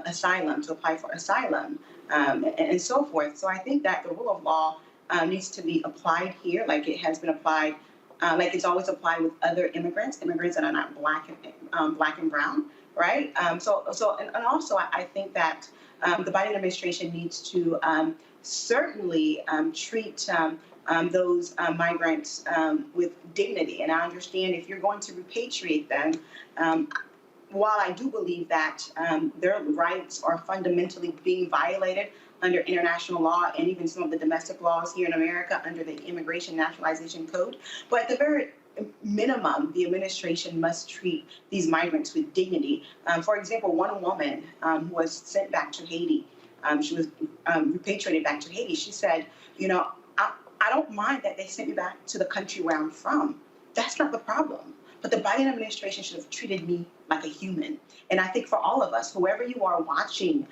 asylum, to apply for asylum, and so forth. So I think that the rule of law needs to be applied here, like it has been applied, like it's always applied with other immigrants that are not black and brown, right? And also I think that the Biden administration needs to certainly treat those migrants with dignity. And I understand if you're going to repatriate them, while I do believe that their rights are fundamentally being violated under international law and even some of the domestic laws here in America under the Immigration Naturalization Code, but at the very minimum, the administration must treat these migrants with dignity. For example, one woman who was sent back to Haiti, she was repatriated back to Haiti. She said, you know, I don't mind that they sent me back to the country where I'm from. That's not the problem. But the Biden administration should have treated me like a human. And I think for all of us, whoever you are watching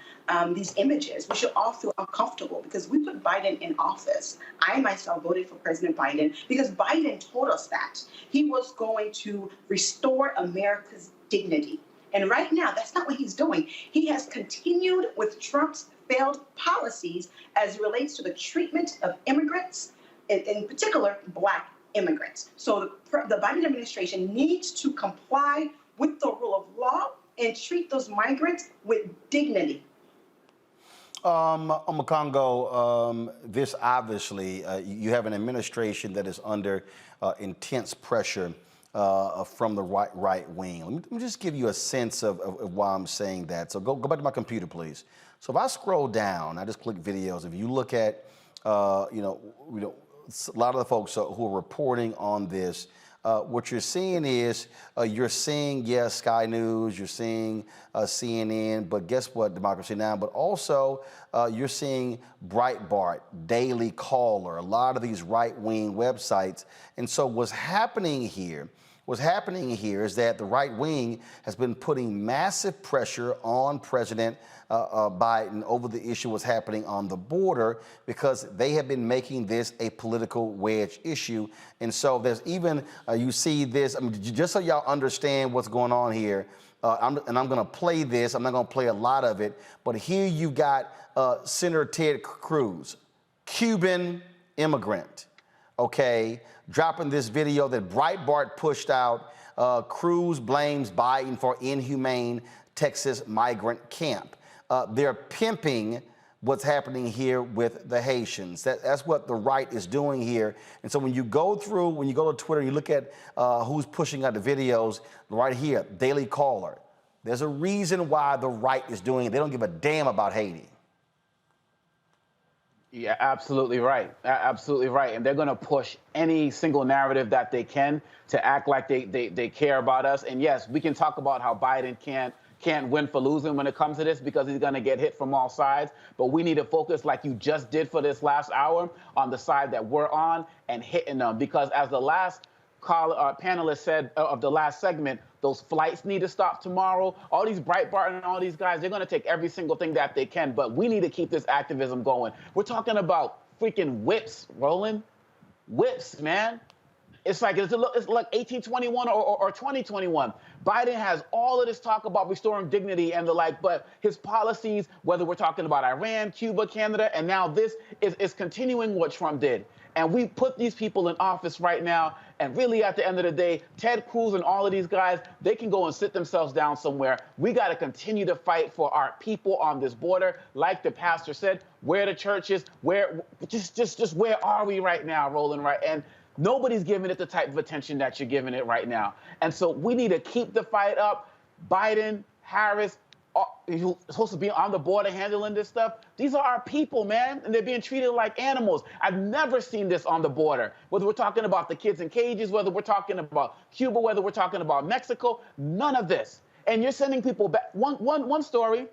these images, we should all feel uncomfortable because we put Biden in office. I myself voted for President Biden because Biden told us that he was going to restore America's dignity. And right now, that's not what he's doing. He has continued with Trump's failed policies as it relates to the treatment of immigrants, in particular, Black immigrants. So the Biden administration needs to comply with the rule of law and treat those migrants with dignity. Congo, this obviously, you have an administration that is under intense pressure from the right wing. Let me just give you a sense of why I'm saying that. So go back to my computer, please. So if I scroll down, I just click videos. If you look at, a lot of the folks who are reporting on this, what you're seeing is yes, Sky News, you're seeing CNN, but guess what, Democracy Now! But also you're seeing Breitbart, Daily Caller, a lot of these right-wing websites. And so what's happening here is that the right wing has been putting massive pressure on President Biden over the issue what's happening on the border because they have been making this a political wedge issue. And so there's even, you see this, just so y'all understand what's going on here, I'm going to play this. I'm not going to play a lot of it, but here you got Senator Ted Cruz, Cuban immigrant, okay, dropping this video that Breitbart pushed out. Cruz blames Biden for inhumane Texas migrant camp. They're pimping what's happening here with the Haitians. That's what the right is doing here. And so when you go to Twitter, you look at who's pushing out the videos, right here, Daily Caller. There's a reason why the right is doing it. They don't give a damn about Haiti. Yeah, absolutely right. Absolutely right. And they're going to push any single narrative that they can to act like they care about us. And yes, we can talk about how Biden can't win for losing when it comes to this because he's going to get hit from all sides. But we need to focus like you just did for this last hour on the side that we're on and hitting them. Because as the last panelist said of the last segment, those flights need to stop tomorrow. All these Breitbart and all these guys, they're going to take every single thing that they can. But we need to keep this activism going. We're talking about freaking whips, Roland. Whips, man. It's like 1821 or 2021. Biden has all of this talk about restoring dignity and the like, but his policies, whether we're talking about Iran, Cuba, Canada, and now this is continuing what Trump did. And we put these people in office right now, and really at the end of the day, Ted Cruz and all of these guys, they can go and sit themselves down somewhere. We got to continue to fight for our people on this border. Like the pastor said, where the churches, just where are we right now, Roland, right? And nobody's giving it the type of attention that you're giving it right now. And so we need to keep the fight up. Biden, Harris, who's supposed to be on the border handling this stuff, these are our people, man, and they're being treated like animals. I've never seen this on the border, whether we're talking about the kids in cages, whether we're talking about Cuba, whether we're talking about Mexico, none of this. And you're sending people back. One story,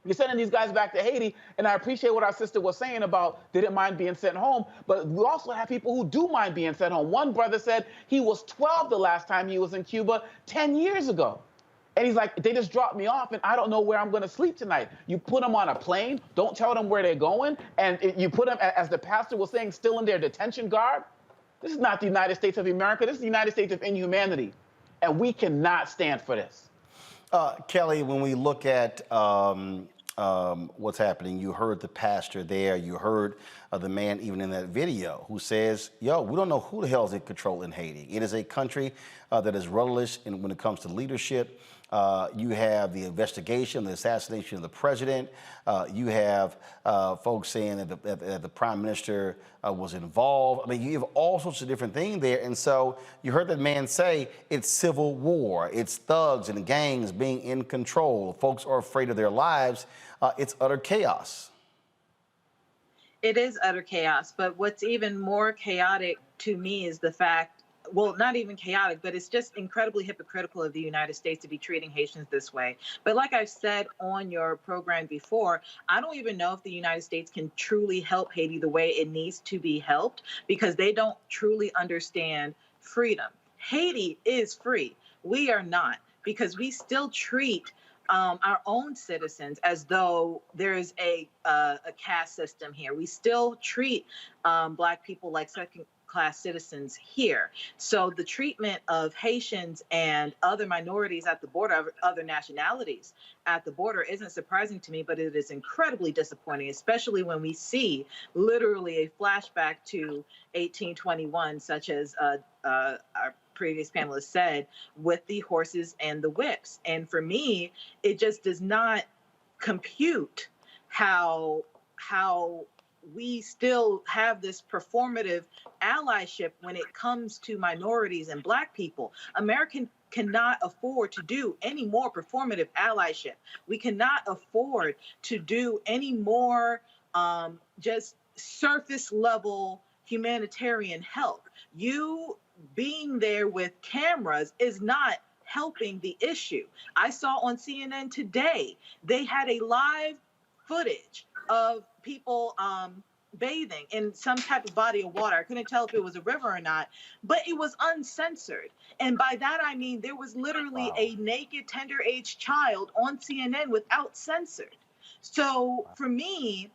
you're sending these guys back to Haiti, and I appreciate what our sister was saying about didn't mind being sent home, but we also have people who do mind being sent home. One brother said he was 12 the last time he was in Cuba 10 years ago. And he's like, they just dropped me off, and I don't know where I'm going to sleep tonight. You put them on a plane, don't tell them where they're going, and you put them, as the pastor was saying, still in their detention garb. This is not the United States of America. This is the United States of inhumanity, and we cannot stand for this. Kelly, when we look at what's happening. You heard the pastor there. You heard the man even in that video who says, yo, we don't know who the hell is in control in Haiti. It is a country that is rudderless when it comes to leadership. You have the investigation, the assassination of the president. You have folks saying that the prime minister was involved. I mean, you have all sorts of different things there. And so you heard that man say it's civil war. It's thugs and gangs being in control. Folks are afraid of their lives. It's utter chaos. It is utter chaos. But what's even more chaotic to me is the fact, well, not even chaotic, but it's just incredibly hypocritical of the United States to be treating Haitians this way. But like I've said on your program before, I don't even know if the United States can truly help Haiti the way it needs to be helped, because they don't truly understand freedom. Haiti is free. We are not, because we still treat our own citizens as though there is a caste system here. We still treat Black people like second-class citizens here. So the treatment of Haitians and other minorities at the border, other nationalities at the border, isn't surprising to me, but it is incredibly disappointing, especially when we see literally a flashback to 1821, such as our previous panelist said, with the horses and the whips. And for me, it just does not compute how we still have this performative allyship when it comes to minorities and Black people. America cannot afford to do any more performative allyship. We cannot afford to do any more just surface level humanitarian help. You being there with cameras is not helping the issue. I saw on CNN today, they had a live footage of people bathing in some type of body of water. I couldn't tell if it was a river or not, but it was uncensored. And by that, I mean, there was literally a naked, tender-age child on CNN without censored. So for me,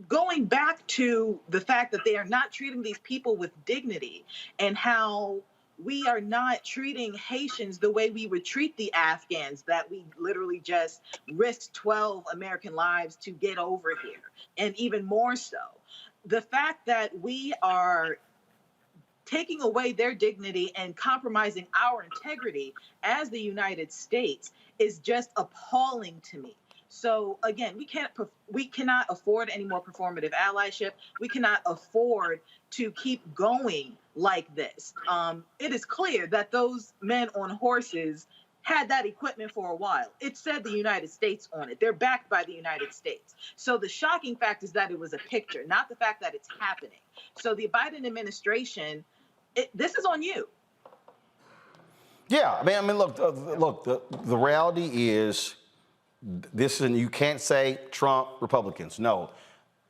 going back to the fact that they are not treating these people with dignity, and how we are not treating Haitians the way we would treat the Afghans that we literally just risked 12 American lives to get over here, and even more so. The fact that we are taking away their dignity and compromising our integrity as the United States is just appalling to me. So again, we cannot afford any more performative allyship. We cannot afford to keep going like this. It is clear that those men on horses had that equipment for a while. It said the United States on it. They're backed by the United States. So the shocking fact is that it was a picture, not the fact that it's happening. So the Biden administration, this is on you. Yeah, I mean, look, the reality is, you can't say Trump, Republicans. No,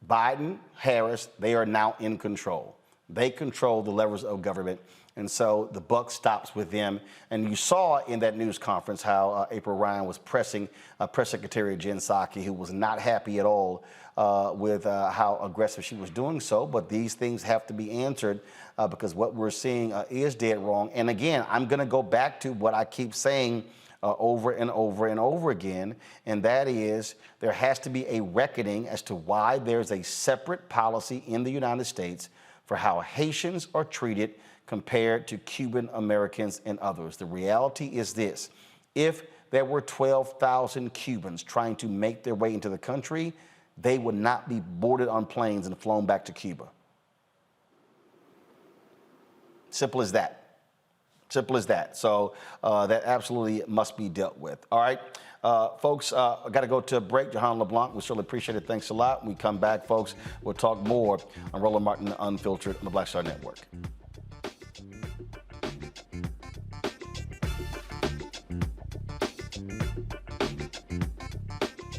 Biden, Harris, they are now in control. They control the levers of government. And so the buck stops with them. And you saw in that news conference how April Ryan was pressing Press Secretary Jen Psaki, who was not happy at all with how aggressive she was doing so. But these things have to be answered because what we're seeing is dead wrong. And again, I'm going to go back to what I keep saying over and over and over again, and that is there has to be a reckoning as to why there's a separate policy in the United States for how Haitians are treated compared to Cuban Americans and others. The reality is this: if there were 12,000 Cubans trying to make their way into the country, they would not be boarded on planes and flown back to Cuba. Simple as that. Simple as that. So that absolutely must be dealt with. All right, folks, I got to go to a break. Johan LeBlanc, we certainly appreciate it. Thanks a lot. When we come back, folks, we'll talk more on Roland Martin Unfiltered on the Black Star Network.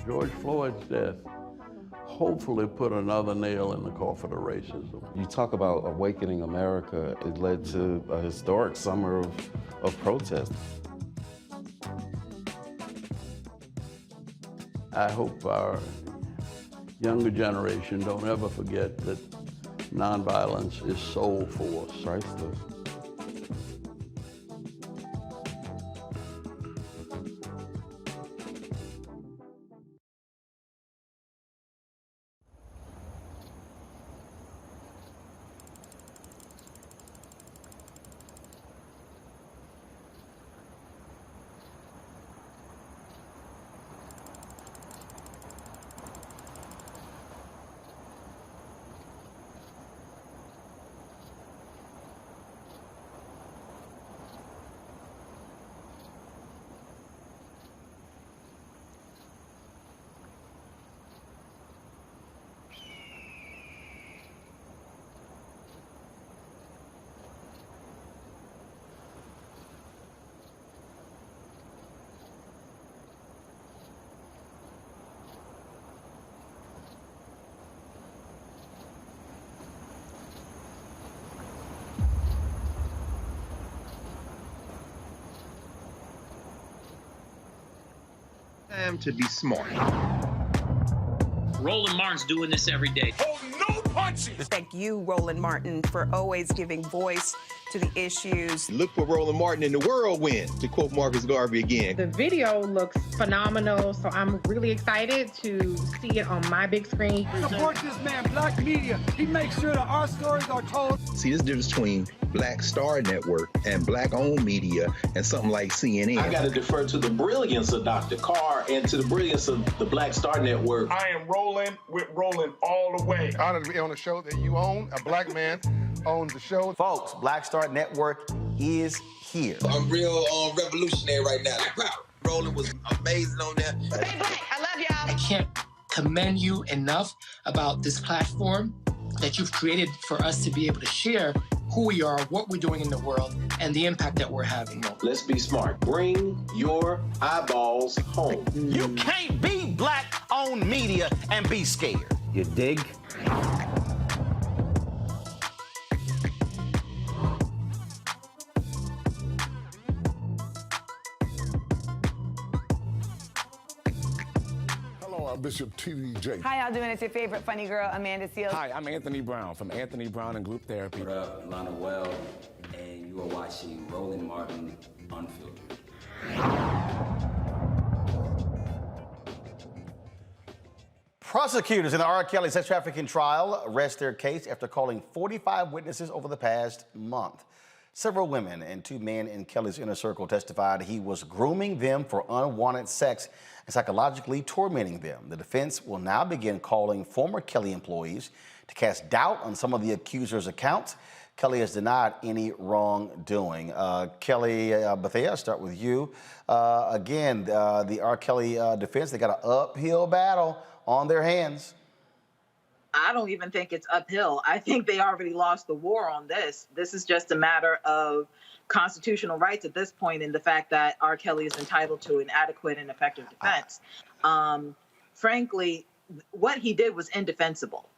George Floyd's death hopefully put another nail in the coffin of racism. You talk about awakening America. It led to a historic summer of protest. I hope our younger generation don't ever forget that nonviolence is soul force. Priceless. Time to be smart. Roland Martin's doing this every day. Oh, no punches! Thank you, Roland Martin, for always giving voice to the issues. Look for Roland Martin in the whirlwind, to quote Marcus Garvey again. The video looks phenomenal, so I'm really excited to see it on my big screen. Support this man, Black Media. He makes sure that our stories are told. See, there's a difference between Black Star Network and Black-owned media and something like CNN. I got to defer to the brilliance of Dr. Carr and to the brilliance of the Black Star Network. I am rolling with Roland all the way. Honored to be on a show that you own. A black man owns the show. Folks, Black Star Network is here. I'm real revolutionary right now. Roland was amazing on there. Stay black. I love y'all. I can't commend you enough about this platform that you've created for us to be able to share who we are, what we're doing in the world, and the impact that we're having. Let's be smart. Bring your eyeballs home. You can't be Black-owned media and be scared. You dig? I'm Bishop TDJ. Hi, y'all doing? It's your favorite funny girl, Amanda Seals. Hi, I'm Anthony Brown from Anthony Brown and Group Therapy. What up, Lana Well, and you are watching Roland Martin Unfiltered. Prosecutors in the R. Kelly sex trafficking trial arrest their case after calling 45 witnesses over the past month. Several women and 2 men in Kelly's inner circle testified he was grooming them for unwanted sex and psychologically tormenting them. The defense will now begin calling former Kelly employees to cast doubt on some of the accusers' accounts. Kelly has denied any wrongdoing. Kelly Bethea, I'll start with you. Again, the R. Kelly defense, they got an uphill battle on their hands. I don't even think it's uphill. I think they already lost the war on this. This is just a matter of constitutional rights at this point, in the fact that R. Kelly is entitled to an adequate and effective defense. Frankly, what he did was indefensible.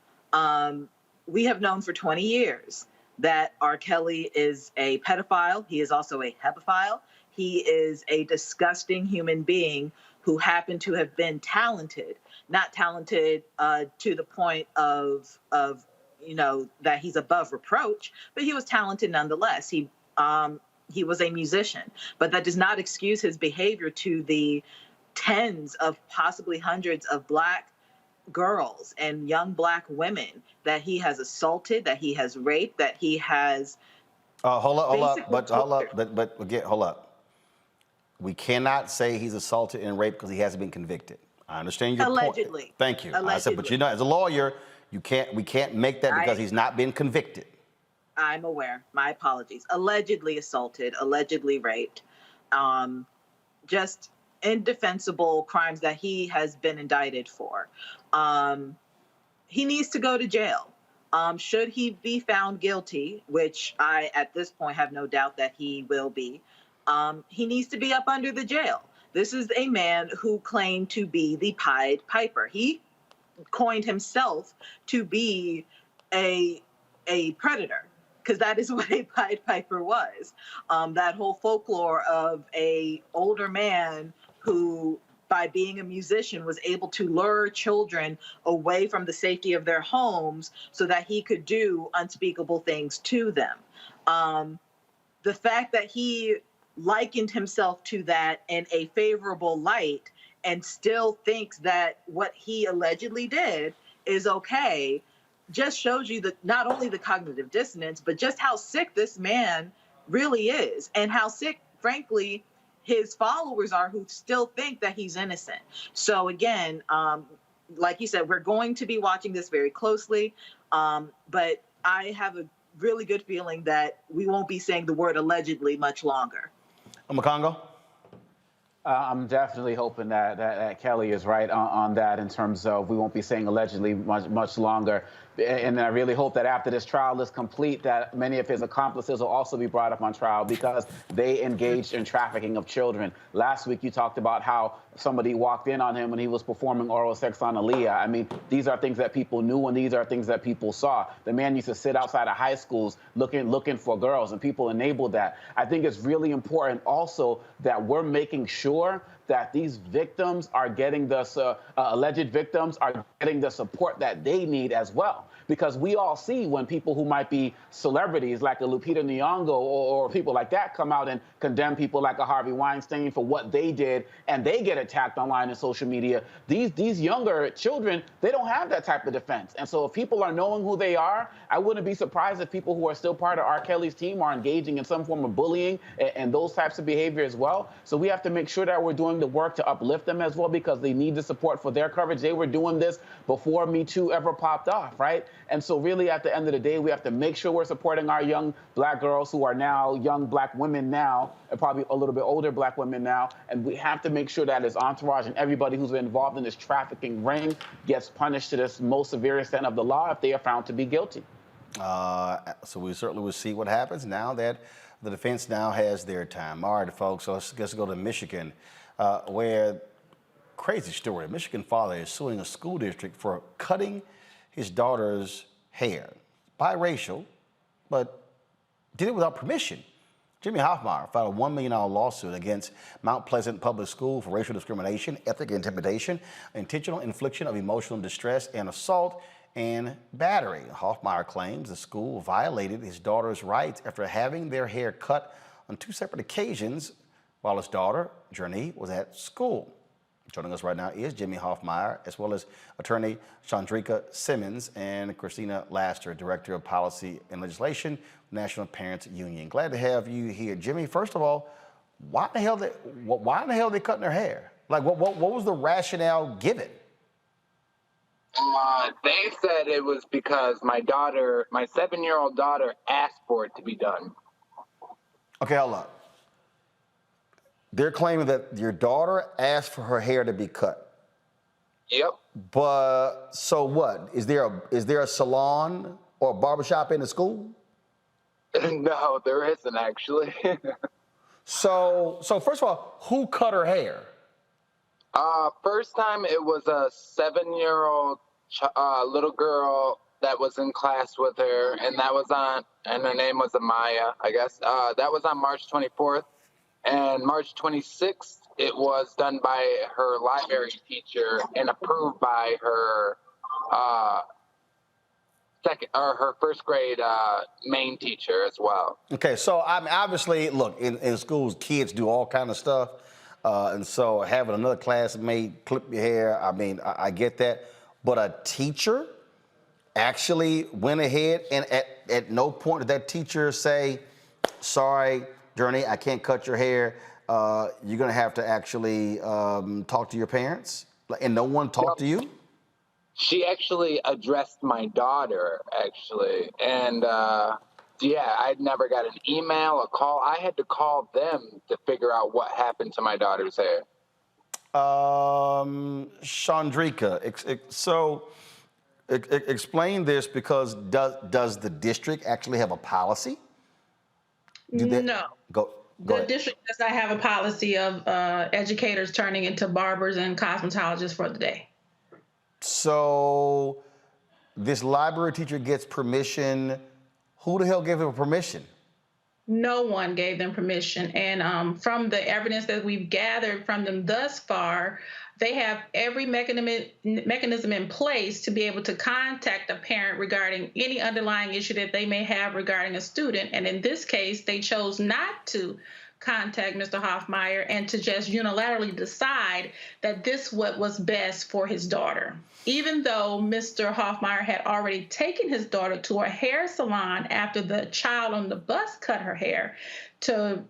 We have known for 20 years that R. Kelly is a pedophile. He is also a hebephile. He is a disgusting human being who happened to have been talented, not talented to the point of that he's above reproach, but he was talented nonetheless. He was a musician, but that does not excuse his behavior to the tens of possibly hundreds of Black girls and young Black women that he has assaulted, that he has raped, that he has. Hold up. We cannot say he's assaulted and raped because he hasn't been convicted. I understand your allegedly. point. Thank you. Allegedly. I said, but as a lawyer, we can't make that because he's not been convicted. I'm aware. My apologies. Allegedly assaulted, allegedly raped. Just indefensible crimes that he has been indicted for. He needs to go to jail. Should he be found guilty, which I, at this point, have no doubt that he will be, he needs to be up under the jail. This is a man who claimed to be the Pied Piper. He coined himself to be a predator, because that is what a Pied Piper was. That whole folklore of a older man who, by being a musician, was able to lure children away from the safety of their homes so that he could do unspeakable things to them. The fact that he likened himself to that in a favorable light and still thinks that what he allegedly did is okay just shows you that not only the cognitive dissonance, but just how sick this man really is, and how sick, frankly, his followers are, who still think that he's innocent. So again, like you said, we're going to be watching this very closely, but I have a really good feeling that we won't be saying the word allegedly much longer. Makongo? I'm definitely hoping that Kelly is right on that, in terms of we won't be saying allegedly much longer. And I really hope that after this trial is complete, that many of his accomplices will also be brought up on trial, because they engaged in trafficking of children. Last week, you talked about how somebody walked in on him when he was performing oral sex on Aaliyah. I mean, these are things that people knew, and these are things that people saw. The man used to sit outside of high schools looking for girls, and people enabled that. I think it's really important also that we're making sure that these victims are getting the alleged victims are getting the support that they need as well. Because we all see when people who might be celebrities like a Lupita Nyong'o or people like that come out and condemn people like a Harvey Weinstein for what they did, and they get attacked online and social media. These younger children, they don't have that type of defense. And so if people are knowing who they are, I wouldn't be surprised if people who are still part of R. Kelly's team are engaging in some form of bullying and those types of behavior as well. So we have to make sure that we're doing the work to uplift them as well, because they need the support for their coverage. They were doing this before Me Too ever popped off, right? And so really at the end of the day, we have to make sure we're supporting our young black girls who are now young black women now, and probably a little bit older black women now. And we have to make sure that his entourage and everybody who's involved in this trafficking ring gets punished to this most severe extent of the law if they are found to be guilty. So we certainly will see what happens now that the defense now has their time. All right, folks, so let's go to Michigan, where, crazy story, a Michigan father is suing a school district for cutting his daughter's hair. Biracial, but did it without permission. Jimmy Hoffmeyer filed a $1 million lawsuit against Mount Pleasant Public School for racial discrimination, ethnic intimidation, intentional infliction of emotional distress, and assault and battery. Hoffmeyer claims the school violated his daughter's rights after having their hair cut on 2 separate occasions while his daughter, Journey, was at school. Joining us right now is Jimmy Hoffmeyer, as well as attorney Chandrika Simmons and Christina Laster, Director of Policy and Legislation, National Parents Union. Glad to have you here. Jimmy, first of all, why in the hell are they cutting their hair? Like, what was the rationale given? They said it was because my 7-year-old daughter, asked for it to be done. Okay, hold on. They're claiming that your daughter asked for her hair to be cut. Yep. But so what? Is there a salon or a barbershop in the school? No, there isn't actually. So first of all, who cut her hair? First time it was a 7-year-old little girl that was in class with her, and her name was Amaya, I guess. That was on March 24th. And March 26th, it was done by her library teacher and approved by her her first grade main teacher as well. Okay, so I mean, obviously, look, in schools, kids do all kind of stuff. And so having another classmate clip your hair, I mean, I get that. But a teacher actually went ahead and at no point did that teacher say, sorry, Journey, I can't cut your hair. You're going to have to actually talk to your parents? And no one talked to you? She actually addressed my daughter, actually. And, yeah, I'd never got an email, a call. I had to call them to figure out what happened to my daughter's hair. Chandrika, explain this, because does the district actually have a policy? No. Go the ahead. district does not have a policy of educators turning into barbers and cosmetologists for the day. So this library teacher gets permission. Who the hell gave him permission? No one gave them permission. And from the evidence that we've gathered from them thus far, they have every mechanism in place to be able to contact a parent regarding any underlying issue that they may have regarding a student. And in this case, they chose not to contact Mr. Hoffmeyer and to just unilaterally decide that this was best for his daughter. Even though Mr. Hoffmeyer had already taken his daughter to a hair salon after the child on the bus cut her hair to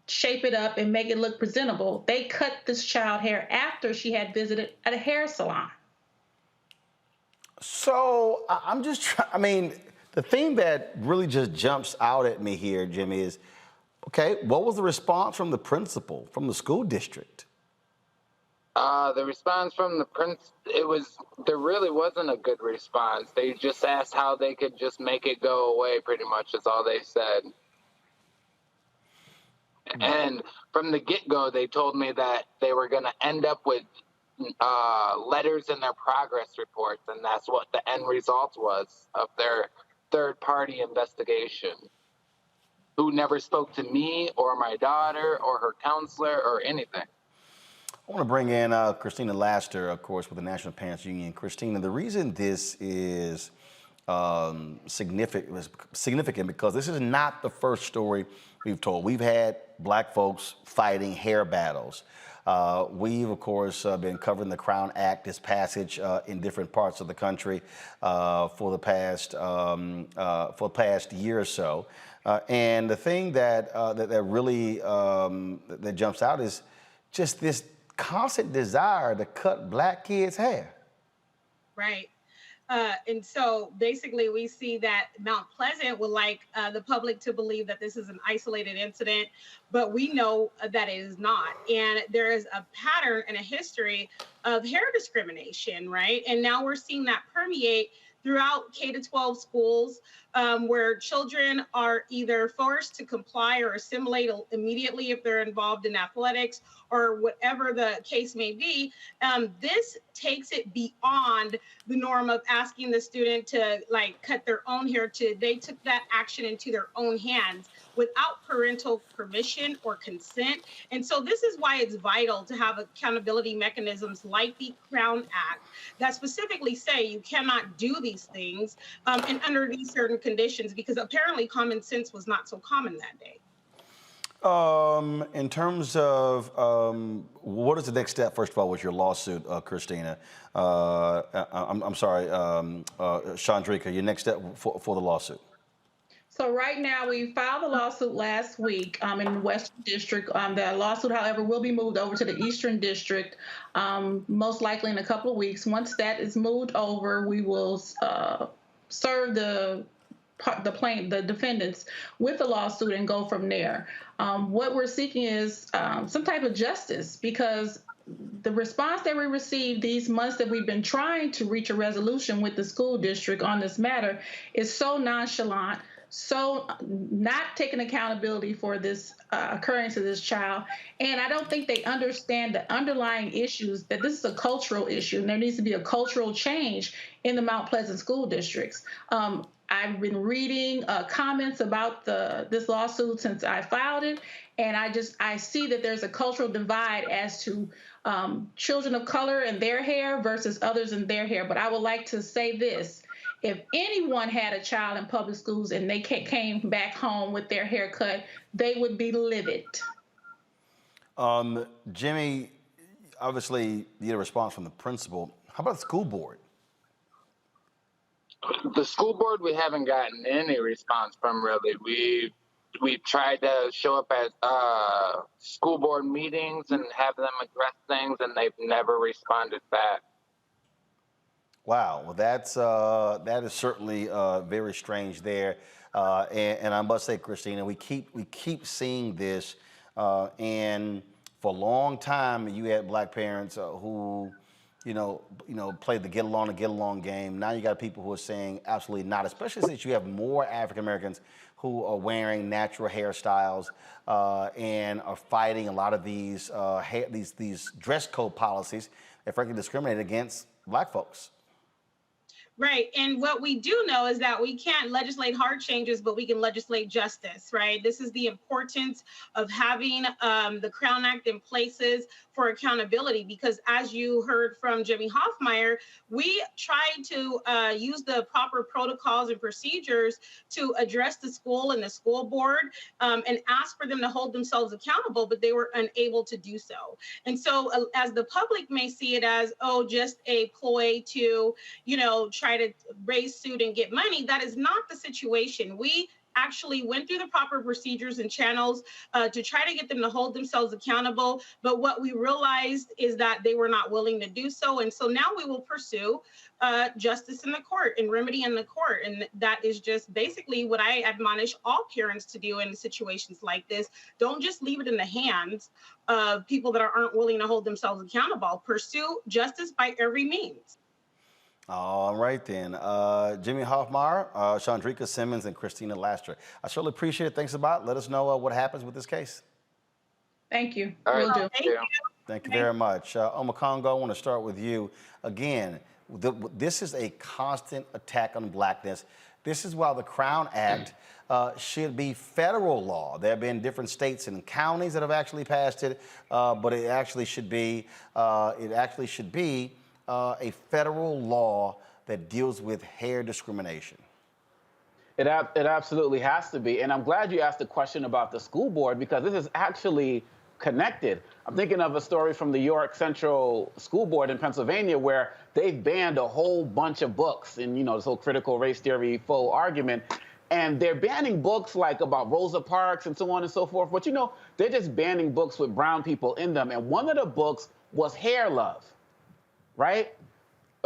shape it up and make it look presentable, they cut this child hair after she had visited at a hair salon. So I'm just trying, I mean, the thing that really just jumps out at me here, Jimmy, is, okay, what was the response from the principal, from the school district? The response from the there really wasn't a good response. They just asked how they could just make it go away, pretty much is all they said. And from the get-go, they told me that they were going to end up with letters in their progress reports, and that's what the end result was of their third-party investigation, who never spoke to me or my daughter or her counselor or anything. I want to bring in Christina Laster, of course, with the National Parents Union. Christina, the reason this is significant because this is not the first story we've told. We've had black folks fighting hair battles. We've, of course, been covering the Crown Act, its passage in different parts of the country for the past year or so. And the thing that really that jumps out is just this constant desire to cut black kids' hair. Right. And so basically we see that Mount Pleasant would like the public to believe that this is an isolated incident, but we know that it is not. And there is a pattern and a history of hair discrimination, right? And now we're seeing that permeate throughout K-12 schools where children are either forced to comply or assimilate immediately if they're involved in athletics or whatever the case may be. This takes it beyond the norm of asking the student to like cut their own hair to they took that action into their own hands without parental permission or consent. And so this is why it's vital to have accountability mechanisms like the Crown Act that specifically say you cannot do these things and under these certain conditions, because apparently common sense was not so common that day. In terms of what is the next step, first of all, with your lawsuit, Christina? I'm sorry, Chandrika, your next step for the lawsuit? So right now, we filed a lawsuit last week in the Western District. The lawsuit, however, will be moved over to the Eastern District, most likely in a couple of weeks. Once that is moved over, we will serve the defendants with the lawsuit and go from there. What we're seeking is some type of justice, because the response that we received these months that we've been trying to reach a resolution with the school district on this matter is so nonchalant, so not taking accountability for this occurring to this child. And I don't think they understand the underlying issues, that this is a cultural issue and there needs to be a cultural change in the Mount Pleasant school districts. I've been reading comments about this lawsuit since I filed it, and I see that there's a cultural divide as to children of color and their hair versus others in their hair. But I would like to say this. If anyone had a child in public schools and they came back home with their hair cut, they would be livid. Jimmy, obviously you get a response from the principal. How about the school board? The school board, we haven't gotten any response from, really. We've tried to show up at school board meetings and have them address things, and they've never responded back. Wow, well, that is certainly very strange there, and I must say, Christina, we keep seeing this, and for a long time you had black parents who, played the get along game. Now you got people who are saying absolutely not, especially since you have more African Americans who are wearing natural hairstyles and are fighting a lot of these dress code policies that frankly discriminate against black folks. Right. And what we do know is that we can't legislate hard changes, but we can legislate justice, right? This is the importance of having the Crown Act in places for accountability, because as you heard from Jimmy Hoffmeyer, we tried to use the proper protocols and procedures to address the school and the school board and ask for them to hold themselves accountable, but they were unable to do so. And so as the public may see it as, oh, just a ploy to, try to raise suit and get money, that is not the situation. We actually went through the proper procedures and channels to try to get them to hold themselves accountable. But what we realized is that they were not willing to do so. And so now we will pursue justice in the court and remedy in the court. And that is just basically what I admonish all parents to do in situations like this. Don't just leave it in the hands of people that aren't willing to hold themselves accountable. Pursue justice by every means. All right, then. Jimmy Hoffmeyer, Chandrika Simmons, and Christina Laster. I certainly appreciate it. Thanks a lot. Let us know what happens with this case. Thank you. Will do. Thank you very much. Omokongo, I want to start with you. Again, this is a constant attack on blackness. This is why the Crown Act should be federal law. There have been different states and counties that have actually passed it, but it actually should be a federal law that deals with hair discrimination. It absolutely has to be. And I'm glad you asked the question about the school board, because this is actually connected. I'm thinking of a story from the York Central School Board in Pennsylvania where they've banned a whole bunch of books in, this whole critical race theory faux argument. And they're banning books like about Rosa Parks and so on and so forth. But, they're just banning books with brown people in them. And one of the books was Hair Love, right?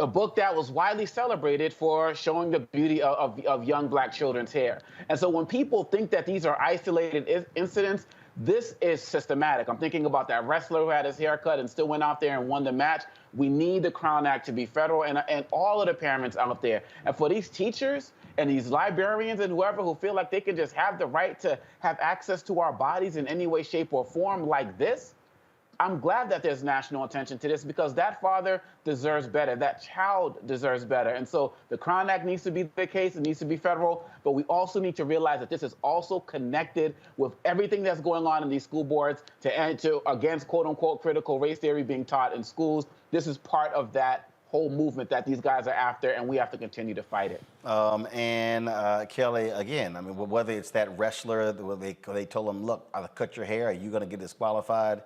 A book that was widely celebrated for showing the beauty of young black children's hair. And so when people think that these are isolated incidents, this is systematic. I'm thinking about that wrestler who had his hair cut and still went out there and won the match. We need the Crown Act to be federal, and all of the parents out there. And for these teachers and these librarians and whoever who feel like they can just have the right to have access to our bodies in any way, shape, or form like this, I'm glad that there's national attention to this, because that father deserves better. That child deserves better. And so the Crown Act needs to be the case. It needs to be federal. But we also need to realize that this is also connected with everything that's going on in these school boards against, quote unquote, critical race theory being taught in schools. This is part of that whole movement that these guys are after, and we have to continue to fight it. Kelly, again, whether it's that wrestler, where they told him, look, I'll cut your hair, are you going to get disqualified?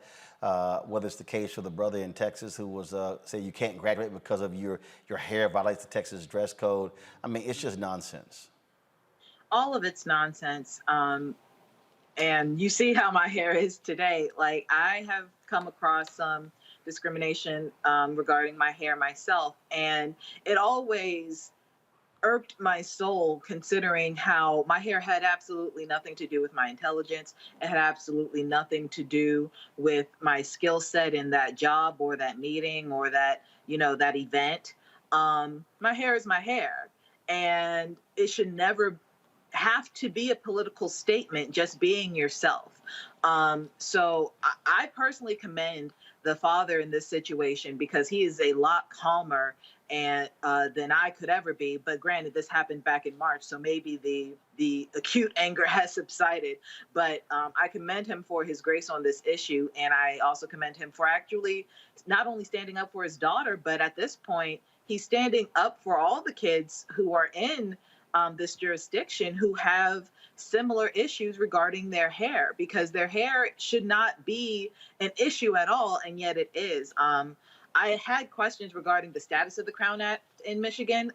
Whether it's the case for the brother in Texas who was say you can't graduate because of your hair violates the Texas dress code. It's just nonsense. All of it's nonsense. And you see how my hair is today. Like, I have come across some discrimination regarding my hair myself, and it always irked my soul, considering how my hair had absolutely nothing to do with my intelligence. It had absolutely nothing to do with my skill set in that job or that meeting or that, that event. My hair is my hair, and it should never have to be a political statement, just being yourself. So I personally commend the father in this situation, because he is a lot calmer than I could ever be. But granted, this happened back in March, so maybe the acute anger has subsided. But I commend him for his grace on this issue, and I also commend him for actually not only standing up for his daughter, but at this point, he's standing up for all the kids who are in this jurisdiction who have similar issues regarding their hair, because their hair should not be an issue at all, and yet it is. I had questions regarding the status of the Crown Act in Michigan.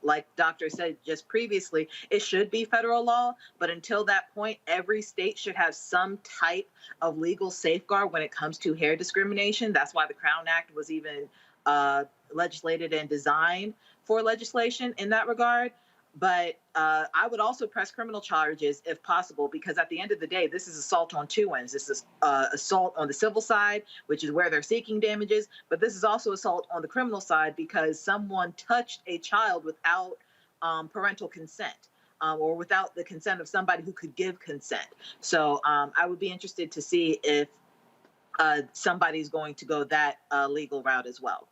Like Doctor said just previously, it should be federal law, but until that point, every state should have some type of legal safeguard when it comes to hair discrimination. That's why the Crown Act was even legislated and designed for legislation in that regard. But I would also press criminal charges if possible, because at the end of the day, this is assault on two ends. This is assault on the civil side, which is where they're seeking damages. But this is also assault on the criminal side, because someone touched a child without parental consent or without the consent of somebody who could give consent. So I would be interested to see if somebody's going to go that legal route as well.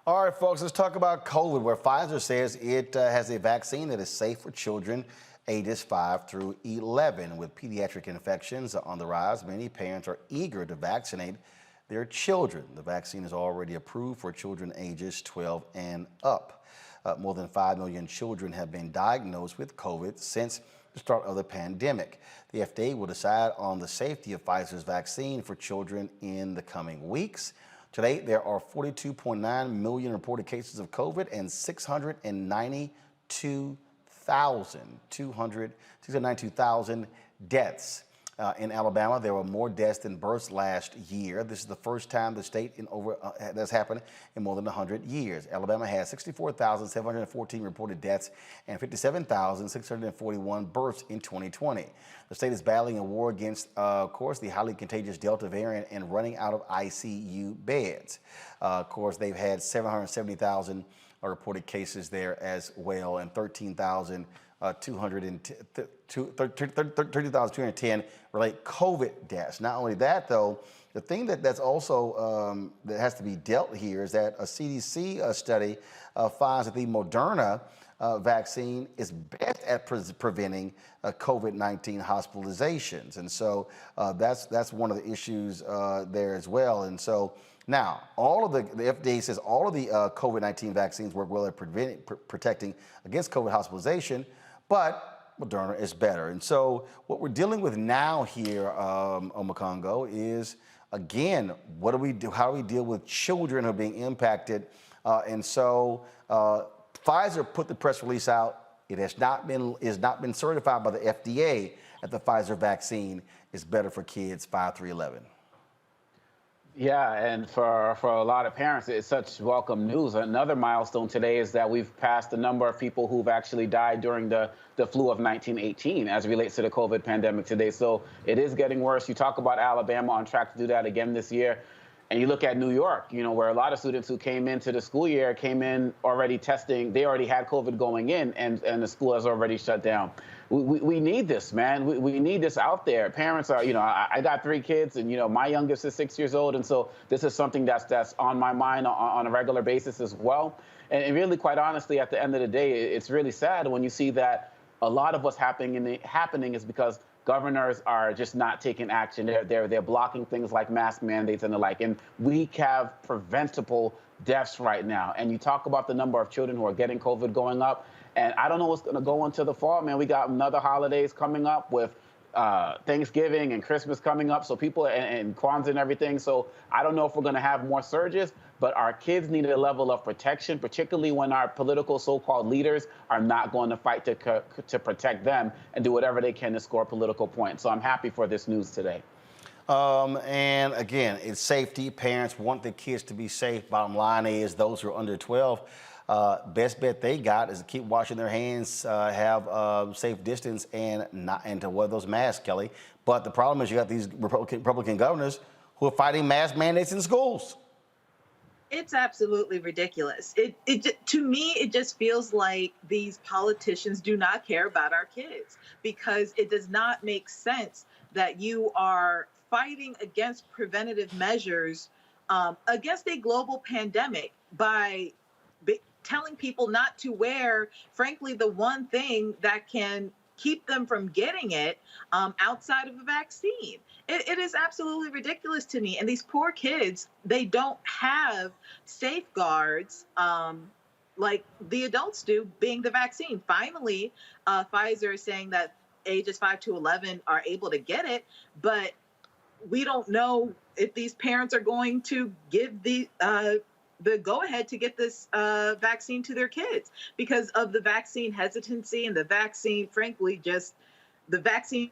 All right, folks, let's talk about COVID, where Pfizer says it has a vaccine that is safe for children ages 5 through 11. With pediatric infections on the rise, many parents are eager to vaccinate their children. The vaccine is already approved for children ages 12 and up. More than 5 million children have been diagnosed with COVID since the start of the pandemic. The FDA will decide on the safety of Pfizer's vaccine for children in the coming weeks. Today, there are 42.9 million reported cases of COVID and 692,000 deaths. In Alabama, there were more deaths than births last year. This is the first time the state that's happened in more than 100 years. Alabama has 64,714 reported deaths and 57,641 births in 2020. The state is battling a war against, of course, the highly contagious Delta variant and running out of ICU beds. Of course, they've had 770,000 reported cases there as well, and 30,210 relate COVID deaths. Not only that, though, the thing that's also that has to be dealt here is that a CDC study finds that the Moderna vaccine is best at preventing COVID-19 hospitalizations. And so that's one of the issues there as well. And so now, all of the FDA says all of the COVID-19 vaccines work well at protecting against COVID hospitalization, but Moderna is better. And so what we're dealing with now here, Omokongo, is, again, what do we do? How do we deal with children who are being impacted? And so Pfizer put the press release out. It has not been certified by the FDA that the Pfizer vaccine is better for kids 5 through 11. Yeah, and for a lot of parents, it's such welcome news. Another milestone today is that we've passed the number of people who've actually died during the flu of 1918 as it relates to the COVID pandemic today. So it is getting worse. You talk about Alabama on track to do that again this year. And you look at New York, you know, where a lot of students who came into the school year came in already testing. They already had COVID going in, and the school has already shut down. We need this, man. We need this out there. Parents are, you know, I got 3 kids, and, you know, my youngest is 6 years old. And so this is something that's on my mind on a regular basis as well. And really, quite honestly, at the end of the day, it's really sad when you see that a lot of what's happening is because governors are just not taking action. They're blocking things like mask mandates and the like. And we have preventable deaths right now. And you talk about the number of children who are getting COVID going up. And I don't know what's going to go into the fall, man. We got another holidays coming up with Thanksgiving and Christmas coming up. So people and Kwanzaa and everything. So I don't know if we're going to have more surges, but our kids need a level of protection, particularly when our political so-called leaders are not going to fight to protect them and do whatever they can to score political points. So I'm happy for this news today. And again, it's safety. Parents want their kids to be safe. Bottom line is those who are under 12, best bet they got is to keep washing their hands, have safe distance, and to wear those masks, Kelly. But the problem is you got these Republican governors who are fighting mask mandates in schools. It's absolutely ridiculous. To me, it just feels like these politicians do not care about our kids, because it does not make sense that you are fighting against preventative measures against a global pandemic by telling people not to wear, frankly, the one thing that can keep them from getting it outside of a vaccine. It is absolutely ridiculous to me. And these poor kids, they don't have safeguards like the adults do, being the vaccine. Finally, Pfizer is saying that ages 5 to 11 are able to get it, but we don't know if these parents are going to give the go-ahead to get this vaccine to their kids because of the vaccine hesitancy and the vaccine, frankly, just the vaccine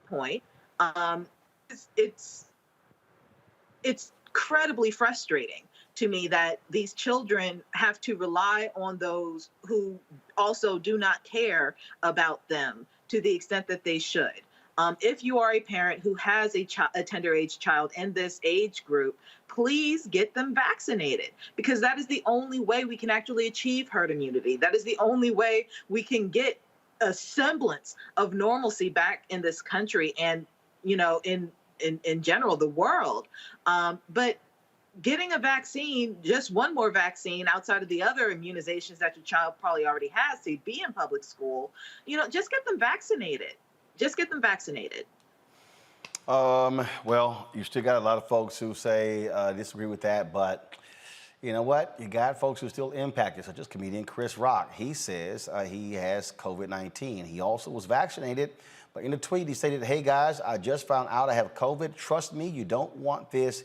point. It's incredibly frustrating to me that these children have to rely on those who also do not care about them to the extent that they should. If you are a parent who has a tender age child in this age group, please get them vaccinated, because that is the only way we can actually achieve herd immunity. That is the only way we can get a semblance of normalcy back in this country and, you know, in general, the world. But getting a vaccine, just one more vaccine outside of the other immunizations that your child probably already has to be in public school, you know, just get them vaccinated. Just get them vaccinated. Well, you still got a lot of folks who say disagree with that, but you know what? You got folks who are still impacted, such as comedian Chris Rock. He says he has COVID-19. He also was vaccinated, but in a tweet he stated, "Hey guys, I just found out I have COVID. Trust me, you don't want this.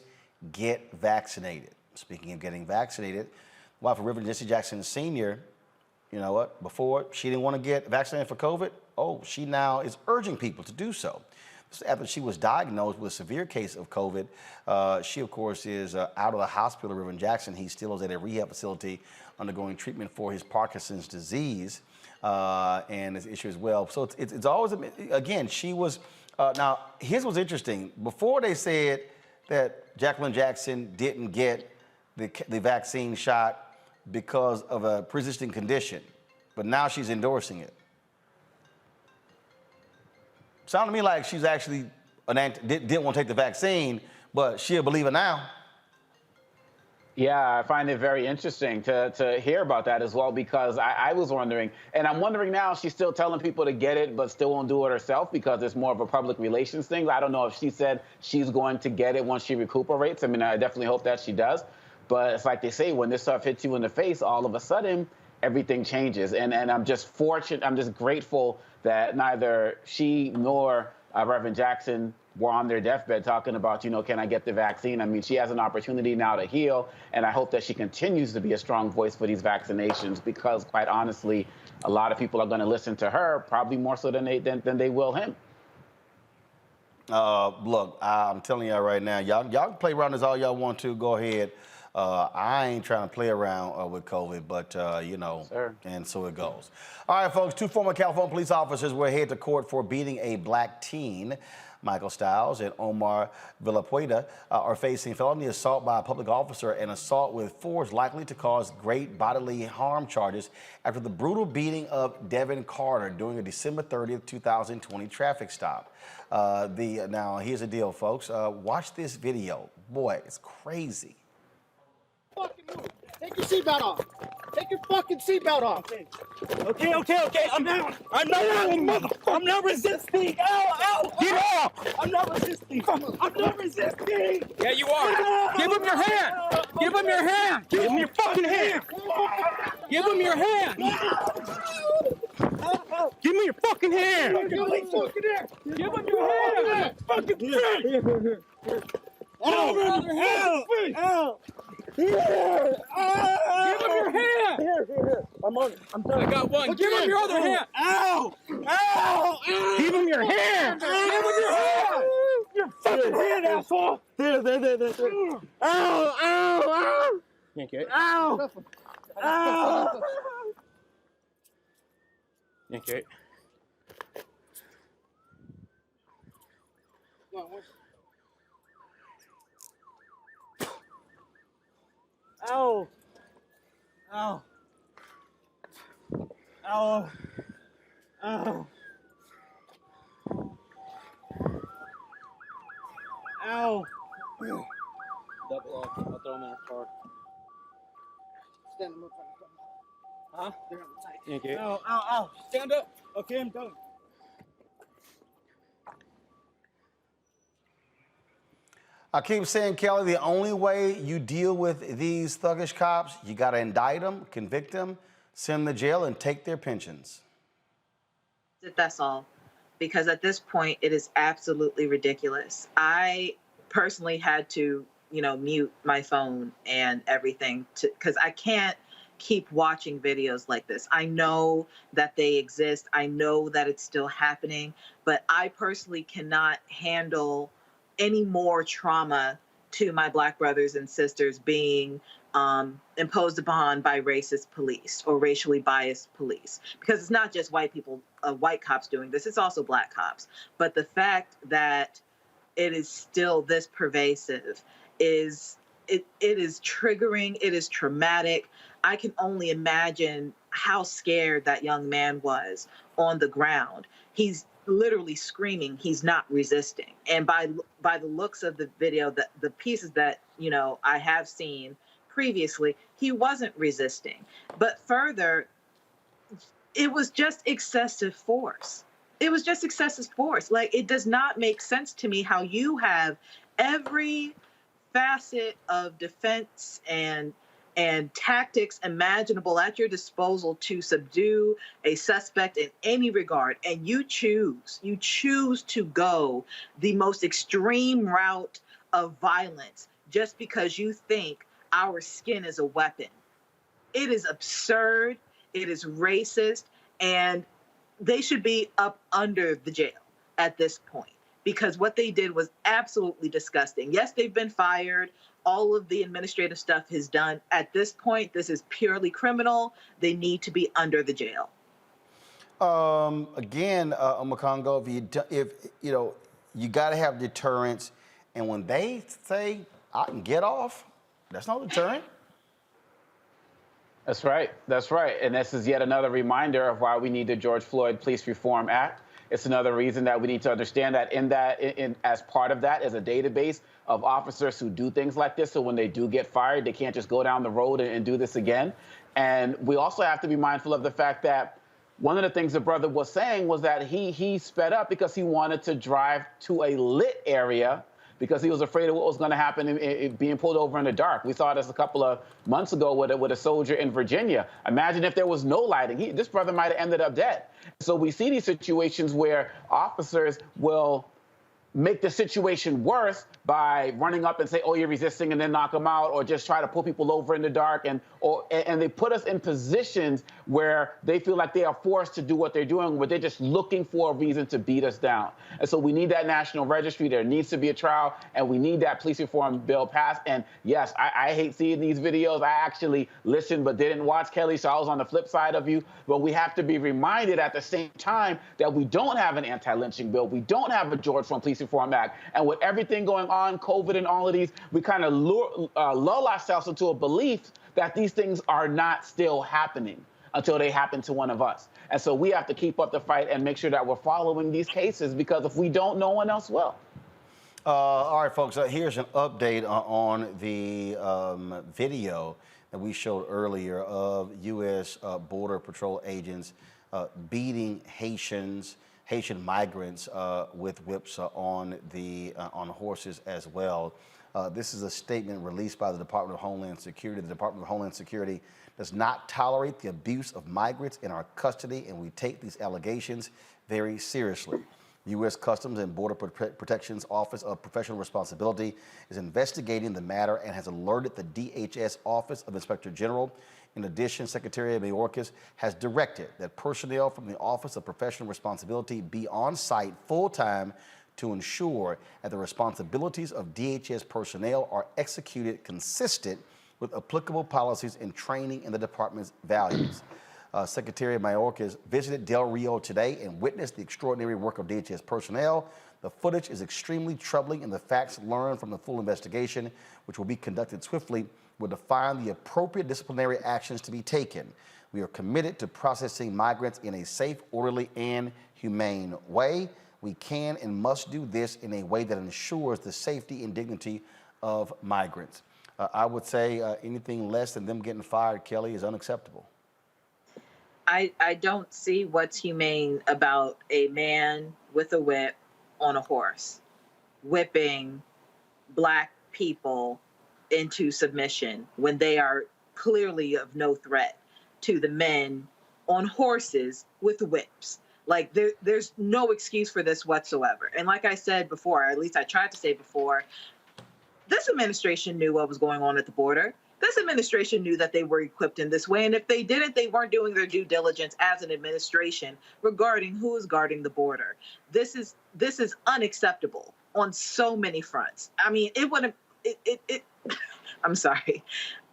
Get vaccinated." Speaking of getting vaccinated, wife of Reverend Jesse Jackson Sr., you know what? Before, she didn't want to get vaccinated for COVID. Oh, she now is urging people to do so. After she was diagnosed with a severe case of COVID, she, of course, is out of the hospital, Reverend Jackson. He still is at a rehab facility undergoing treatment for his Parkinson's disease and his issue as well. So it's always, again, she was, now, here's what's interesting. Before they said that Jacqueline Jackson didn't get the vaccine shot because of a pre-existing condition, but now she's endorsing it. Sounded to me like she's actually didn't want to take the vaccine, but she'll believe it now. Yeah, I find it very interesting to hear about that as well, because I was wondering, and I'm wondering now, she's still telling people to get it, but still won't do it herself because it's more of a public relations thing. I don't know if she said she's going to get it once she recuperates. I mean, I definitely hope that she does. But it's like they say, when this stuff hits you in the face, all of a sudden, everything changes. And I'm just fortunate, I'm just grateful that neither she nor Reverend Jackson were on their deathbed talking about, you know, can I get the vaccine? I mean, she has an opportunity now to heal, and I hope that she continues to be a strong voice for these vaccinations, because quite honestly, a lot of people are going to listen to her, probably more so than they will him. Look, I'm telling y'all right now, y'all can play around as all y'all want to. Go ahead. I ain't trying to play around with COVID, but, you know, and so it goes. All right, folks, 2 former California police officers were headed to court for beating a black teen. Michael Stiles and Omar Villapueda are facing felony assault by a public officer and assault with force likely to cause great bodily harm charges after the brutal beating of Devin Carter during a December 30th, 2020 traffic stop. Now, here's the deal, folks. Watch this video. Boy, it's crazy. Take your seatbelt off. Take your fucking seatbelt off. Okay. I'm down. I'm not mother. I'm not resisting. Ow. Get off. I'm not resisting. I'm not resisting. Yeah, you are. Give him your hand. Give him your hand. Give him your fucking hand. Give him your hand. Give me your fucking hand. Give him your hand. Fucking hand. Ow. Give him your hand! Here. I'm on it. I'm done. I got one. Give him your other hand! Ow! Give him your hand! Give him your hand! Your fucking hand, asshole! There. Ow! Yank it. Ow! Yank it. Ow! Double off. I'll throw him in the car. Stand up. Huh? They're on the tight. Yank it. Ow. Stand up. Okay, I'm done. I keep saying, Kelly, the only way you deal with these thuggish cops, you got to indict them, convict them, send them to jail, and take their pensions. That's all. Because at this point, it is absolutely ridiculous. I personally had to, mute my phone and everything because I can't keep watching videos like this. I know that they exist. I know that it's still happening, but I personally cannot handle any more trauma to my Black brothers and sisters being imposed upon by racist police or racially biased police. Because it's not just white people, white cops doing this, it's also Black cops. But the fact that it is still this pervasive is triggering, it is traumatic. I can only imagine how scared that young man was on the ground. He's literally screaming, he's not resisting. And by the looks of the video, the pieces that, I have seen previously, he wasn't resisting. But further, it was just excessive force. It was just excessive force. Like, it does not make sense to me how you have every facet of defense and tactics imaginable at your disposal to subdue a suspect in any regard, and you choose to go the most extreme route of violence just because you think our skin is a weapon. It is absurd, it is racist, and they should be up under the jail at this point, because what they did was absolutely disgusting. Yes, they've been fired. All of the administrative stuff is done. At this point, this is purely criminal. They need to be under the jail. Again, Makongo, if you got to have deterrence, and when they say I can get off, that's no deterrent. That's right. And this is yet another reminder of why we need the George Floyd Police Reform Act. It's another reason that we need to understand that as part of that is a database of officers who do things like this. So when they do get fired, they can't just go down the road and do this again. And we also have to be mindful of the fact that one of the things the brother was saying was that he sped up because he wanted to drive to a lit area because he was afraid of what was going to happen in being pulled over in the dark. We saw this a couple of months ago with a soldier in Virginia. Imagine if there was no lighting. This brother might have ended up dead. So we see these situations where officers will make the situation worse by running up and say, oh, you're resisting, and then knock them out, or just try to pull people over in the dark. And they put us in positions where they feel like they are forced to do what they're doing, where they're just looking for a reason to beat us down. And so we need that national registry. There needs to be a trial, and we need that police reform bill passed. And yes, I hate seeing these videos. I actually listened but didn't watch, Kelly, so I was on the flip side of you. But we have to be reminded at the same time that we don't have an anti-lynching bill. We don't have a George Floyd Police Reform Act. And with everything going on, COVID and all of these, we kind of lull ourselves into a belief that these things are not still happening until they happen to one of us. And so we have to keep up the fight and make sure that we're following these cases, because if we don't, no one else will. All right, folks, here's an update on the video that we showed earlier of U.S. Border Patrol agents beating Haitian migrants with whips on horses as well. This is a statement released by the Department of Homeland Security. The Department of Homeland Security does not tolerate the abuse of migrants in our custody, and we take these allegations very seriously. U.S. Customs and Border Protection's Office of Professional Responsibility is investigating the matter and has alerted the DHS Office of Inspector General. In addition, Secretary Mayorkas has directed that personnel from the Office of Professional Responsibility be on site full-time to ensure that the responsibilities of DHS personnel are executed consistent with applicable policies and training in the department's values. Secretary Mayorkas visited Del Rio today and witnessed the extraordinary work of DHS personnel. The footage is extremely troubling, and the facts learned from the full investigation, which will be conducted swiftly, will define the appropriate disciplinary actions to be taken. We are committed to processing migrants in a safe, orderly, and humane way. We can and must do this in a way that ensures the safety and dignity of migrants. I would say anything less than them getting fired, Kelly, is unacceptable. I don't see what's humane about a man with a whip on a horse whipping Black people into submission when they are clearly of no threat to the men on horses with whips. Like, there's no excuse for this whatsoever. And like I said before, or at least I tried to say before, this administration knew what was going on at the border. This administration knew that they were equipped in this way. And if they didn't, they weren't doing their due diligence as an administration regarding who is guarding the border. This is unacceptable on so many fronts. I mean, I'm sorry.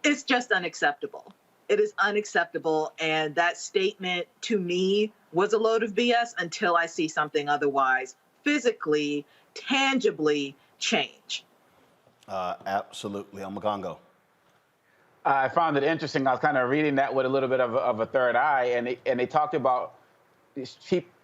It's just unacceptable. It is unacceptable. And that statement to me was a load of BS until I see something otherwise physically, tangibly change. Absolutely. I'm Magongo. I found it interesting. I was kind of reading that with a little bit of a third eye, and they talked about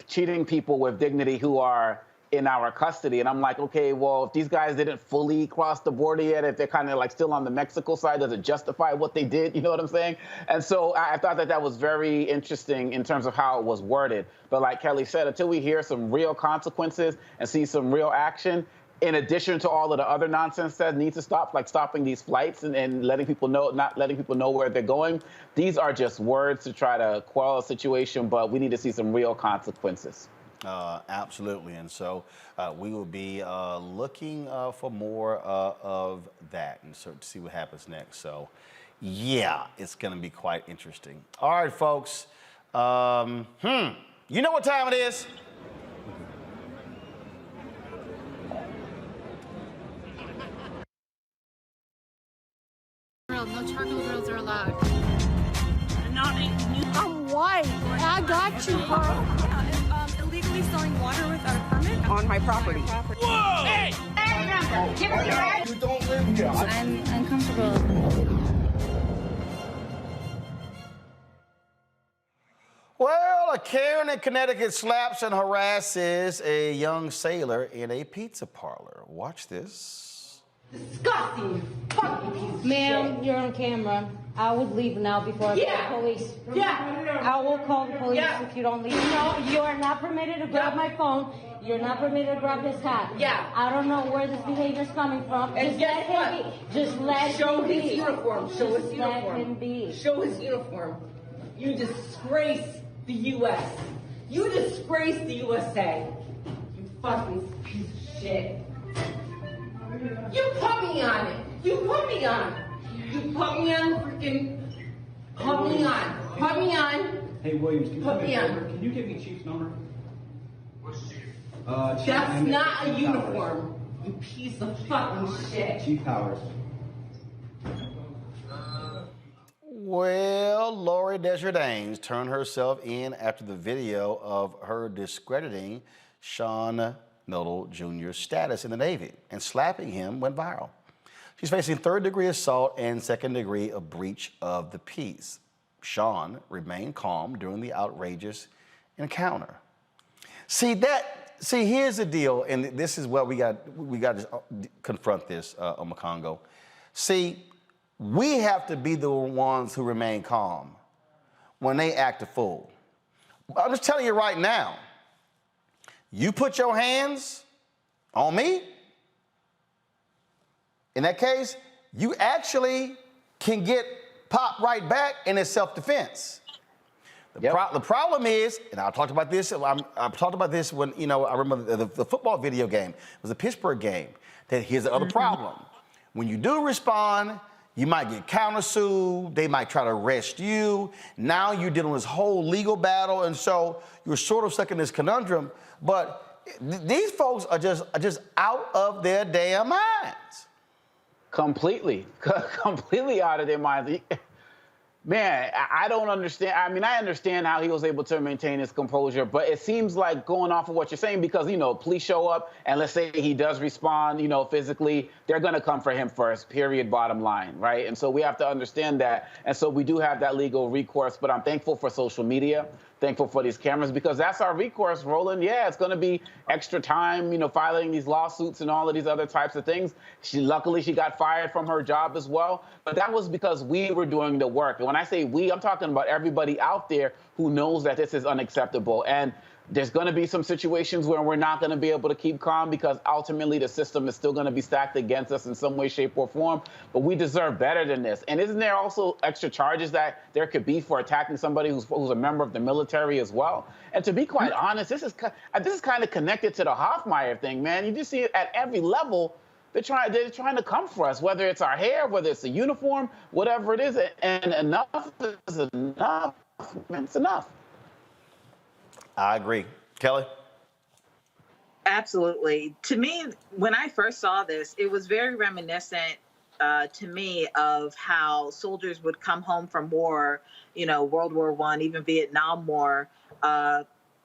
cheating people with dignity who are in our custody. And I'm like, okay, well, if these guys didn't fully cross the border yet, if they're kind of like still on the Mexico side, does it justify what they did? You know what I'm saying? And so I thought that was very interesting in terms of how it was worded. But like Kelly said, until we hear some real consequences and see some real action, in addition to all of the other nonsense that needs to stop, like stopping these flights and letting people know, not letting people know where they're going, these are just words to try to quell a situation, but we need to see some real consequences. Absolutely. And so we will be looking for more of that and so to see what happens next. So, yeah, it's going to be quite interesting. All right, folks. You know what time it is? No charcoal grills are allowed. I'm white. I got you, girl. Yeah, illegally selling water without a permit on my property. Whoa! Hey! You don't live here. I'm uncomfortable. Well, a Karen in Connecticut slaps and harasses a young sailor in a pizza parlor. Watch this. Disgusting. Ma'am, you're on camera. I would leave now before I call the police. Yeah. I will call the police if you don't leave. No, you are not permitted to grab my phone. You're not permitted to grab this hat. Yeah. I don't know where this behavior is coming from. And just let him be. Just let him be. Show his uniform. Show his uniform. Let him be. Show his uniform. You disgrace the U.S. You disgrace the USA. You fucking piece of shit. You put me on it. You put me on. You put me on freaking. Put me on. Put me on. Hey Williams, can Put me on. Can you give me Chief's number? What's Chief? Chief That's not a Chief uniform. You piece of fucking shit. Chief Powers. Well, Lori Desjardins turned herself in after the video of her discrediting Sean Myrtle Jr.'s status in the Navy and slapping him went viral. She's facing third-degree assault and second-degree of breach of the peace. Sean remained calm during the outrageous encounter. See, here's the deal, and this is what we got to confront this, Omakongo. See, we have to be the ones who remain calm when they act a fool. I'm just telling you right now, you put your hands on me, in that case, you actually can get popped right back, and it's self-defense. The problem is, and I talked about this. I've talked about this when I remember the football video game. It was a Pittsburgh game. That here's the other problem: when you do respond, you might get countersued. They might try to arrest you. Now you're dealing with this whole legal battle, and so you're sort of stuck in this conundrum. But these folks are just out of their damn minds. Completely out of their minds. Man, I don't understand. I mean, I understand how he was able to maintain his composure, but it seems like going off of what you're saying, because, police show up and let's say he does respond, physically, they're going to come for him first, period, bottom line, right? And so we have to understand that. And so we do have that legal recourse, but I'm thankful for social media, thankful for these cameras, because that's our recourse, Roland. Yeah, it's going to be extra time, filing these lawsuits and all of these other types of things. Luckily, she got fired from her job as well, but that was because we were doing the work. And when I say we, I'm talking about everybody out there who knows that this is unacceptable. And there's going to be some situations where we're not going to be able to keep calm because ultimately the system is still going to be stacked against us in some way, shape, or form. But we deserve better than this. And isn't there also extra charges that there could be for attacking somebody who's a member of the military as well? And to be quite honest, this is kind of connected to the Hoffmeyer thing, man. You just see it at every level. They're trying to come for us, whether it's our hair, whether it's a uniform, whatever it is. And enough is enough. It's enough. I agree. Kelly? Absolutely. To me, when I first saw this, it was very reminiscent to me of how soldiers would come home from war, World War I, even Vietnam War,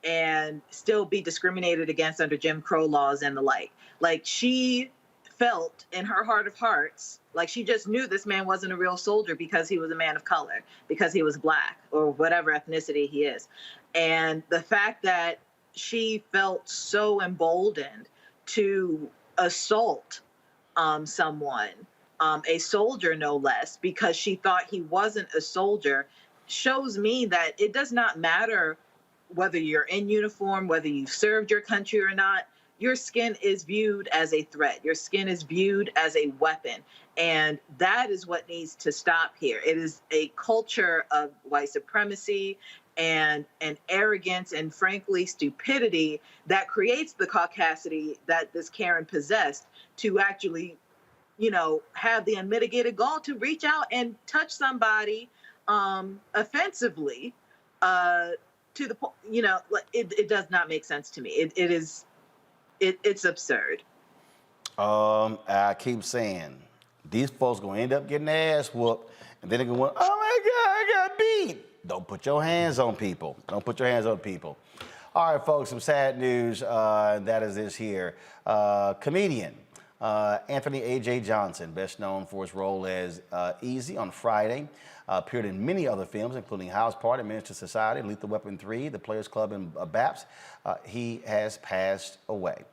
and still be discriminated against under Jim Crow laws and the like. Like, she felt in her heart of hearts like she just knew this man wasn't a real soldier because he was a man of color, because he was Black or whatever ethnicity he is. And the fact that she felt so emboldened to assault someone, a soldier no less, because she thought he wasn't a soldier, shows me that it does not matter whether you're in uniform, whether you've served your country or not. Your skin is viewed as a threat. Your skin is viewed as a weapon. And that is what needs to stop here. It is a culture of white supremacy and arrogance and, frankly, stupidity that creates the caucasity that this Karen possessed to actually, have the unmitigated gall to reach out and touch somebody offensively to the point, it does not make sense to me. It's absurd. I keep saying, these folks gonna end up getting their ass whooped, and then they're gonna, oh my God, I got beat. Don't put your hands on people. Don't put your hands on people. All right, folks, some sad news, and that is this here. Comedian Anthony A.J. Johnson, best known for his role as Easy on Friday, appeared in many other films, including House Party, Minister Society, Lethal Weapon 3, The Players Club, and BAPS. He has passed away.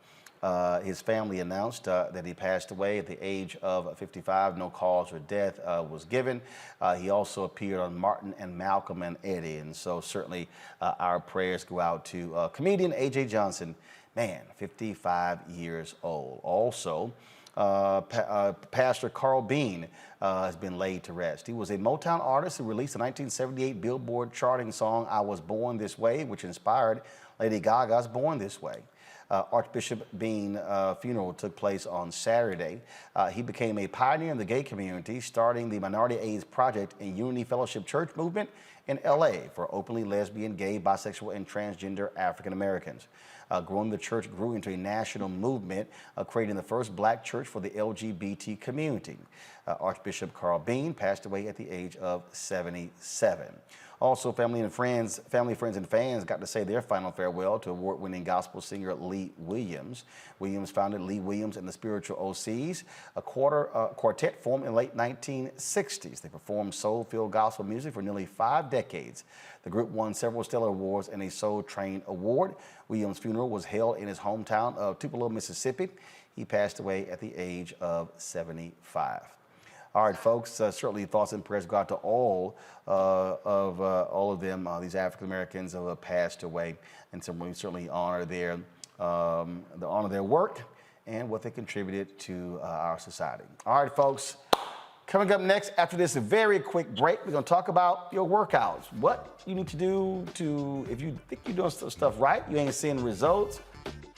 His family announced that he passed away at the age of 55. No cause for death was given. He also appeared on Martin and Malcolm and Eddie, and so certainly our prayers go out to comedian A.J. Johnson. Man, 55 years old. Also, Pastor Carl Bean has been laid to rest. He was a Motown artist who released the 1978 Billboard charting song, I Was Born This Way, which inspired Lady Gaga's Born This Way. Archbishop Bean funeral took place on Saturday. He became a pioneer in the gay community, starting the Minority AIDS Project and Unity Fellowship Church movement in LA for openly lesbian, gay, bisexual, and transgender African Americans. Growing, the church grew into a national movement, creating the first black church for the LGBT community. Archbishop Carl Bean passed away at the age of 77. Also, family, friends, and fans got to say their final farewell to award-winning gospel singer Lee Williams. Williams founded Lee Williams and the Spiritual OCs, a quartet formed in the late 1960s. They performed soul-filled gospel music for nearly 5 decades. The group won several Stellar Awards and a Soul Train Award. Williams' funeral was held in his hometown of Tupelo, Mississippi. He passed away at the age of 75. All right, folks, certainly thoughts and prayers go out to all of them, these African Americans who have passed away, and so we certainly honor their work and what they contributed to our society. All right, folks, coming up next after this very quick break, we're going to talk about your workouts. What you need to do to, if you think you're doing stuff right, you ain't seeing results,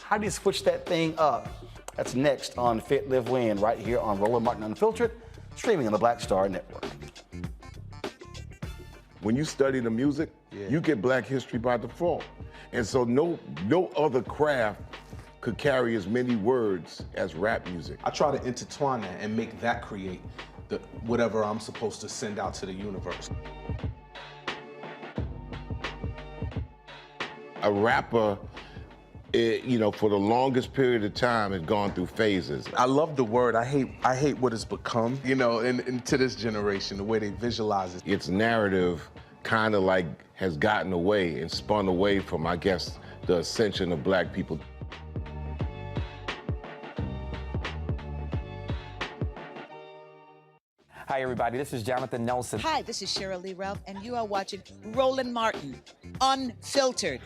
how do you switch that thing up? That's next on Fit, Live, Win, right here on Roland Martin Unfiltered, streaming on the Black Star Network. When you study the music, you get Black history by default. And so no other craft could carry as many words as rap music. I try to intertwine that and make that create whatever I'm supposed to send out to the universe. A rapper, for the longest period of time, has gone through phases. I love the word. I hate what it's become, and to this generation, the way they visualize it. Its narrative kind of like has gotten away and spun away from, I guess, the ascension of Black people. Hi, everybody. This is Jonathan Nelson. Hi, this is Cheryl Lee Ralph, and you are watching Roland Martin Unfiltered.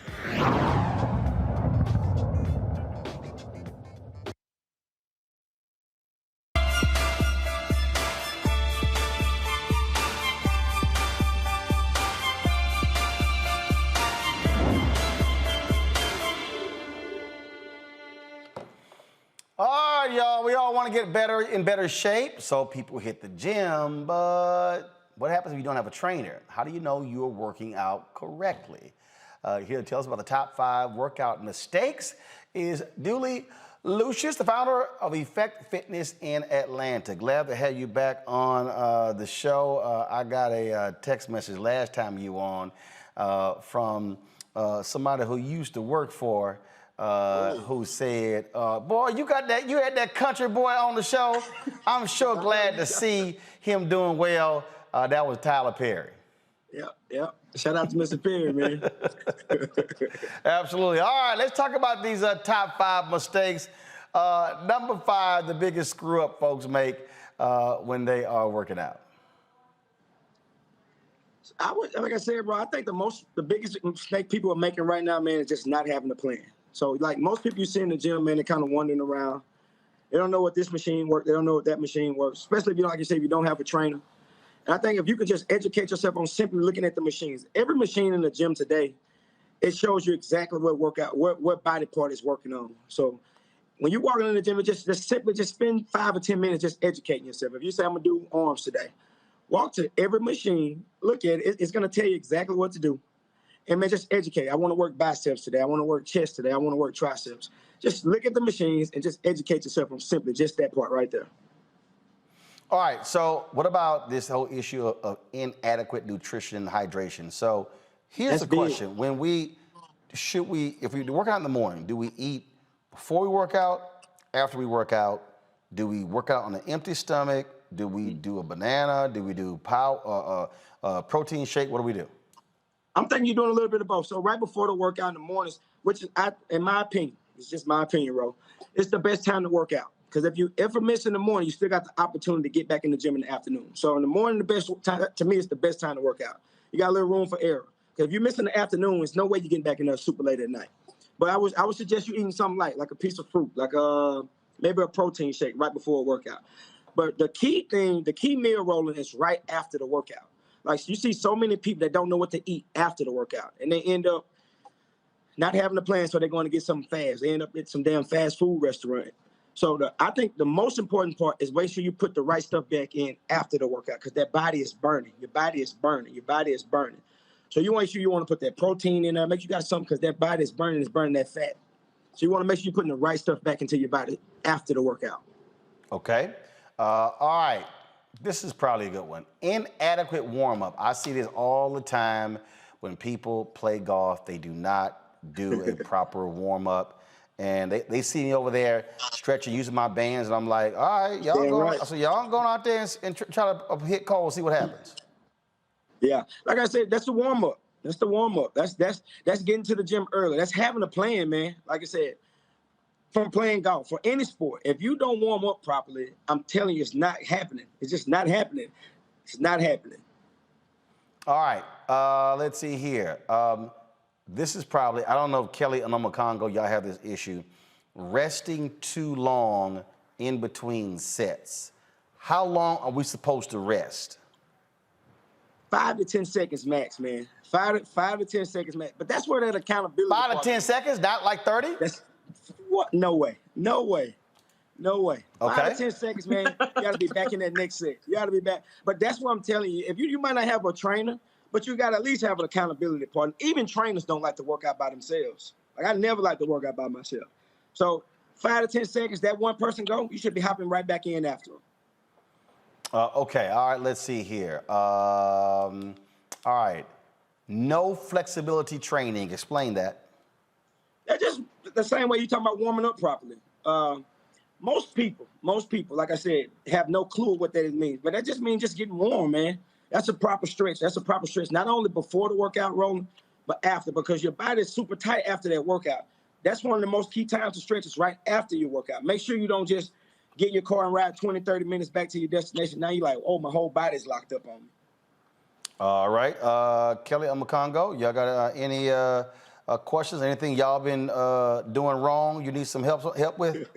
All right, y'all, we all want to get in better shape, so people hit the gym, but what happens if you don't have a trainer? How do you know you're working out correctly? Here to tell us about the top 5 workout mistakes is Dooley Lucius, the founder of Effect Fitness in Atlanta. Glad to have you back on the show. I got a text message last time you were on from somebody who used to work for who said, boy, you had that country boy on the show. I'm sure glad to see him doing well. That was Tyler Perry. Yep. Shout out to Mr. Perry, man. Absolutely. All right, let's talk about these top 5 mistakes. Number 5, the biggest screw up folks make when they are working out. Like I said, bro, I think the biggest mistake people are making right now, man, is just not having a plan. So, like most people you see in the gym, man, they're kind of wandering around. They don't know what this machine works. They don't know what that machine works, especially if you, like you say, if you don't have a trainer. And I think if you could just educate yourself on simply looking at the machines, every machine in the gym today, it shows you exactly what body part is working on. So when you're walking in the gym, just simply spend 5 or 10 minutes just educating yourself. If you say, I'm going to do arms today, walk to every machine, look at it. It's going to tell you exactly what to do. And man, just educate. I want to work biceps today. I want to work chest today. I want to work triceps. Just look at the machines and just educate yourself on simply just that part right there. All right, so what about this whole issue of inadequate nutrition and hydration? So here's the question. If we work out in the morning, do we eat before we work out, after we work out, Do we work out on an empty stomach? Do we do a banana? Do we do protein shake? What do we do? I'm thinking you're doing a little bit of both. So right before the workout in the mornings, which is, in my opinion, it's just my opinion, Ro, it's the best time to work out. Because if you ever miss in the morning, you still got the opportunity to get back in the gym in the afternoon. So in the morning, the best time, to me, it's the best time to work out. You got a little room for error. Because if you miss in the afternoon, there's no way you're getting back in there super late at night. But I would suggest you eating something light, like a piece of fruit, like maybe a protein shake right before a workout. But the key meal rolling is right after the workout. Like, you see so many people that don't know what to eat after the workout, and they end up not having a plan, so they're going to get something fast. They end up at some damn fast food restaurant. So I think the most important part is make sure you put the right stuff back in after the workout, because that body is burning. Your body is burning. Your body is burning. So you want to make sure you want to put that protein in there, make sure you got something, because that body is burning that fat. So you want to make sure you're putting the right stuff back into your body after the workout. Okay. All right. This is probably a good one. Inadequate warm-up. I see this all the time when people play golf. They do not do a proper warm-up. And they see me over there stretching, using my bands, and I'm like, all right, y'all going out there and try to hit cold, see what happens. Yeah. Like I said, that's the warm-up. That's the warm-up. That's getting to the gym early. That's having a plan, man. Like I said, from playing golf, for any sport, if you don't warm up properly, I'm telling you, it's not happening. It's just not happening. It's not happening. All right, let's see here. This is probably, I don't know if Kelly and Congo, y'all have this issue. Resting too long in between sets. How long are we supposed to rest? 5 to 10 seconds max, man. 5 to 10 seconds max. But that's where that accountability. 5 to 10 seconds, not like 30? What? No way. No way. No way. Okay. 5 to 10 seconds, man. You got to be back in that next set. You got to be back. But that's what I'm telling you. If you might not have a trainer, but you got to at least have an accountability partner. Even trainers don't like to work out by themselves. Like, I never like to work out by myself. So 5 to 10 seconds, that one person go, you should be hopping right back in after them. Okay. All right. Let's see here. All right. No flexibility training. Explain that. That's just the same way you talking about warming up properly. Most people, like I said, have no clue what that means. But that just means just getting warm, man. That's a proper stretch. That's a proper stretch, not only before the workout rolling, but after, because your body is super tight after that workout. That's one of the most key times to stretch is right after your workout. Make sure you don't just get in your car and ride 20, 30 minutes back to your destination. Now you're like, oh, my whole body's locked up on me. All right. Kelly Congo, y'all got any questions? Anything y'all been doing wrong you need some help with?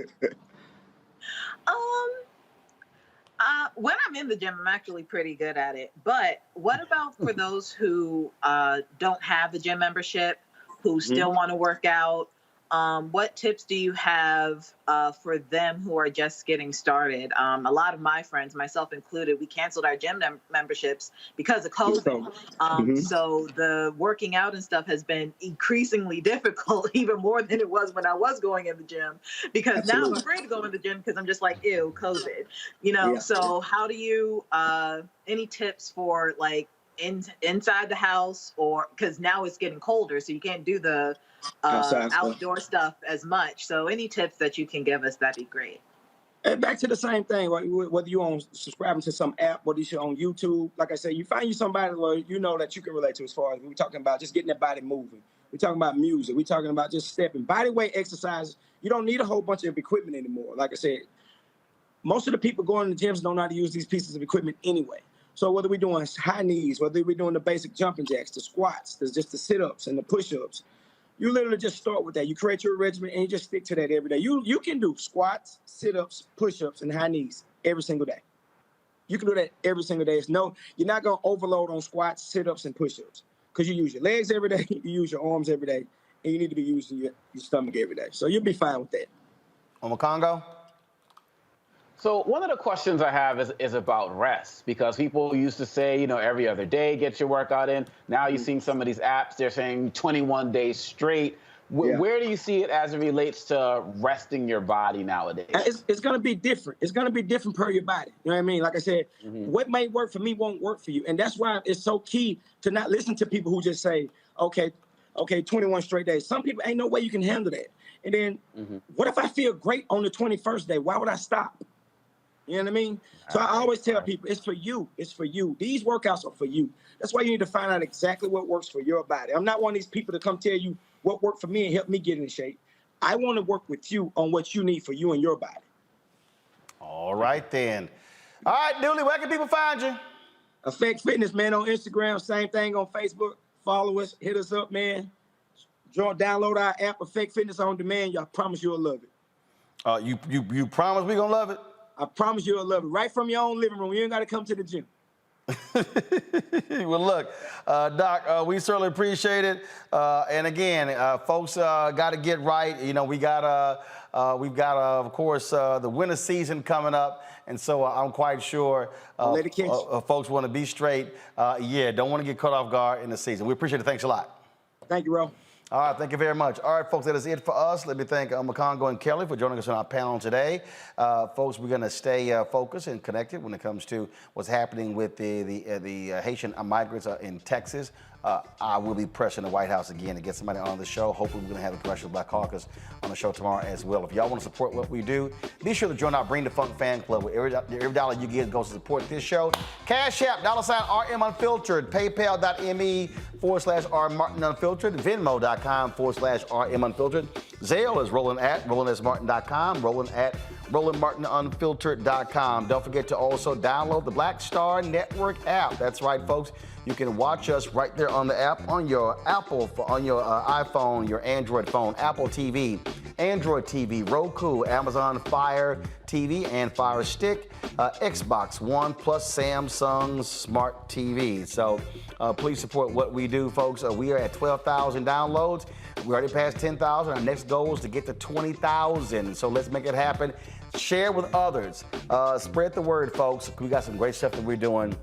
When I'm in the gym, I'm actually pretty good at it. But what about for those who don't have the gym membership, who still want to work out? What tips do you have for them who are just getting started? A lot of my friends, myself included, we canceled our gym memberships because of COVID. So the working out and stuff has been increasingly difficult, even more than it was when I was going in the gym, because now I'm afraid to go in the gym because I'm just like, ew, COVID, So how do you, any tips for like inside the house, or because now it's getting colder, so you can't do the outdoor stuff as much. So any tips that you can give us, that'd be great. And back to the same thing, right? Whether you're on subscribing to some app, whether you're on YouTube, like I said, you find you somebody where you know that you can relate to, as far as we're talking about just getting that body moving. We're talking about music. We're talking about just stepping. Body weight exercises. You don't need a whole bunch of equipment anymore. Like I said, most of the people going to the gyms don't know how to use these pieces of equipment anyway. So whether we're doing high knees, whether we're doing the basic jumping jacks, the squats, there's just the sit-ups and the push-ups, you literally just start with that. You create your regimen and you just stick to that every day. You can do squats, sit-ups, push-ups, and high knees every single day. You can do that every single day. You're not going to overload on squats, sit-ups, and push-ups, because you use your legs every day, you use your arms every day, and you need to be using your stomach every day. So you'll be fine with that. Congo? So one of the questions I have is about rest, because people used to say, every other day, get your workout in. Now you're seeing some of these apps, they're saying 21 days straight. Where do you see it as it relates to resting your body nowadays? It's going to be different. It's going to be different per your body. You know what I mean? Like I said, what may work for me won't work for you. And that's why it's so key to not listen to people who just say, okay, 21 straight days. Some people, ain't no way you can handle that. And then what if I feel great on the 21st day? Why would I stop? You know what I mean? So I always tell people, it's for you. It's for you. These workouts are for you. That's why you need to find out exactly what works for your body. I'm not one of these people to come tell you what worked for me and help me get in shape. I want to work with you on what you need for you and your body. All right, then. All right, Dooley, where can people find you? Effect Fitness, man, on Instagram. Same thing on Facebook. Follow us. Hit us up, man. Download our app, Effect Fitness on Demand. I promise you'll love it. You promise we gonna love it? I promise you'll love it. Right from your own living room. You ain't got to come to the gym. Well, look, Doc, we certainly appreciate it. And again, folks got to get right. You know, we've got, of course, the winter season coming up. And so I'm quite sure folks want to be straight. Don't want to get caught off guard in the season. We appreciate it. Thanks a lot. Thank you, Ro. All right, thank you very much. All right, folks, that is it for us. Let me thank Makongo and Kelly for joining us on our panel today. Folks, we're going to stay focused and connected when it comes to what's happening with the Haitian migrants in Texas. I will be pressing the White House again to get somebody on the show. Hopefully, we're going to have the Congressional Black Caucus on the show tomorrow as well. If y'all want to support what we do, be sure to join our Bring the Funk fan club. Where every dollar you get goes to support this show. Cash App, $RM Unfiltered, PayPal.me/R Martin Unfiltered, Venmo.com/RM Unfiltered. Zelle is Roland@RolandSMartin.com, Roland@RolandMartinUnfiltered.com. Don't forget to also download the Black Star Network app. That's right, folks. You can watch us right there on the app on your iPhone, your Android phone, Apple TV, Android TV, Roku, Amazon Fire TV and Fire Stick, Xbox One, plus Samsung Smart TV. So please support what we do, folks. We are at 12,000 downloads. We already passed 10,000. Our next goal is to get to 20,000. So let's make it happen. Share with others. Spread the word, folks. We got some great stuff that we're doing.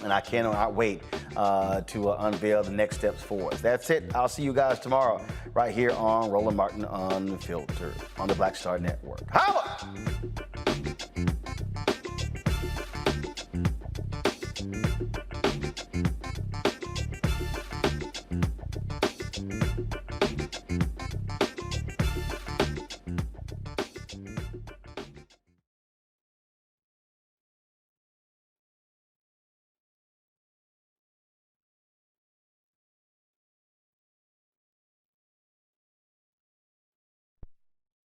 And I cannot wait to unveil the next steps for us. That's it. I'll see you guys tomorrow right here on Roland Martin Unfiltered on the Black Star Network. Holla!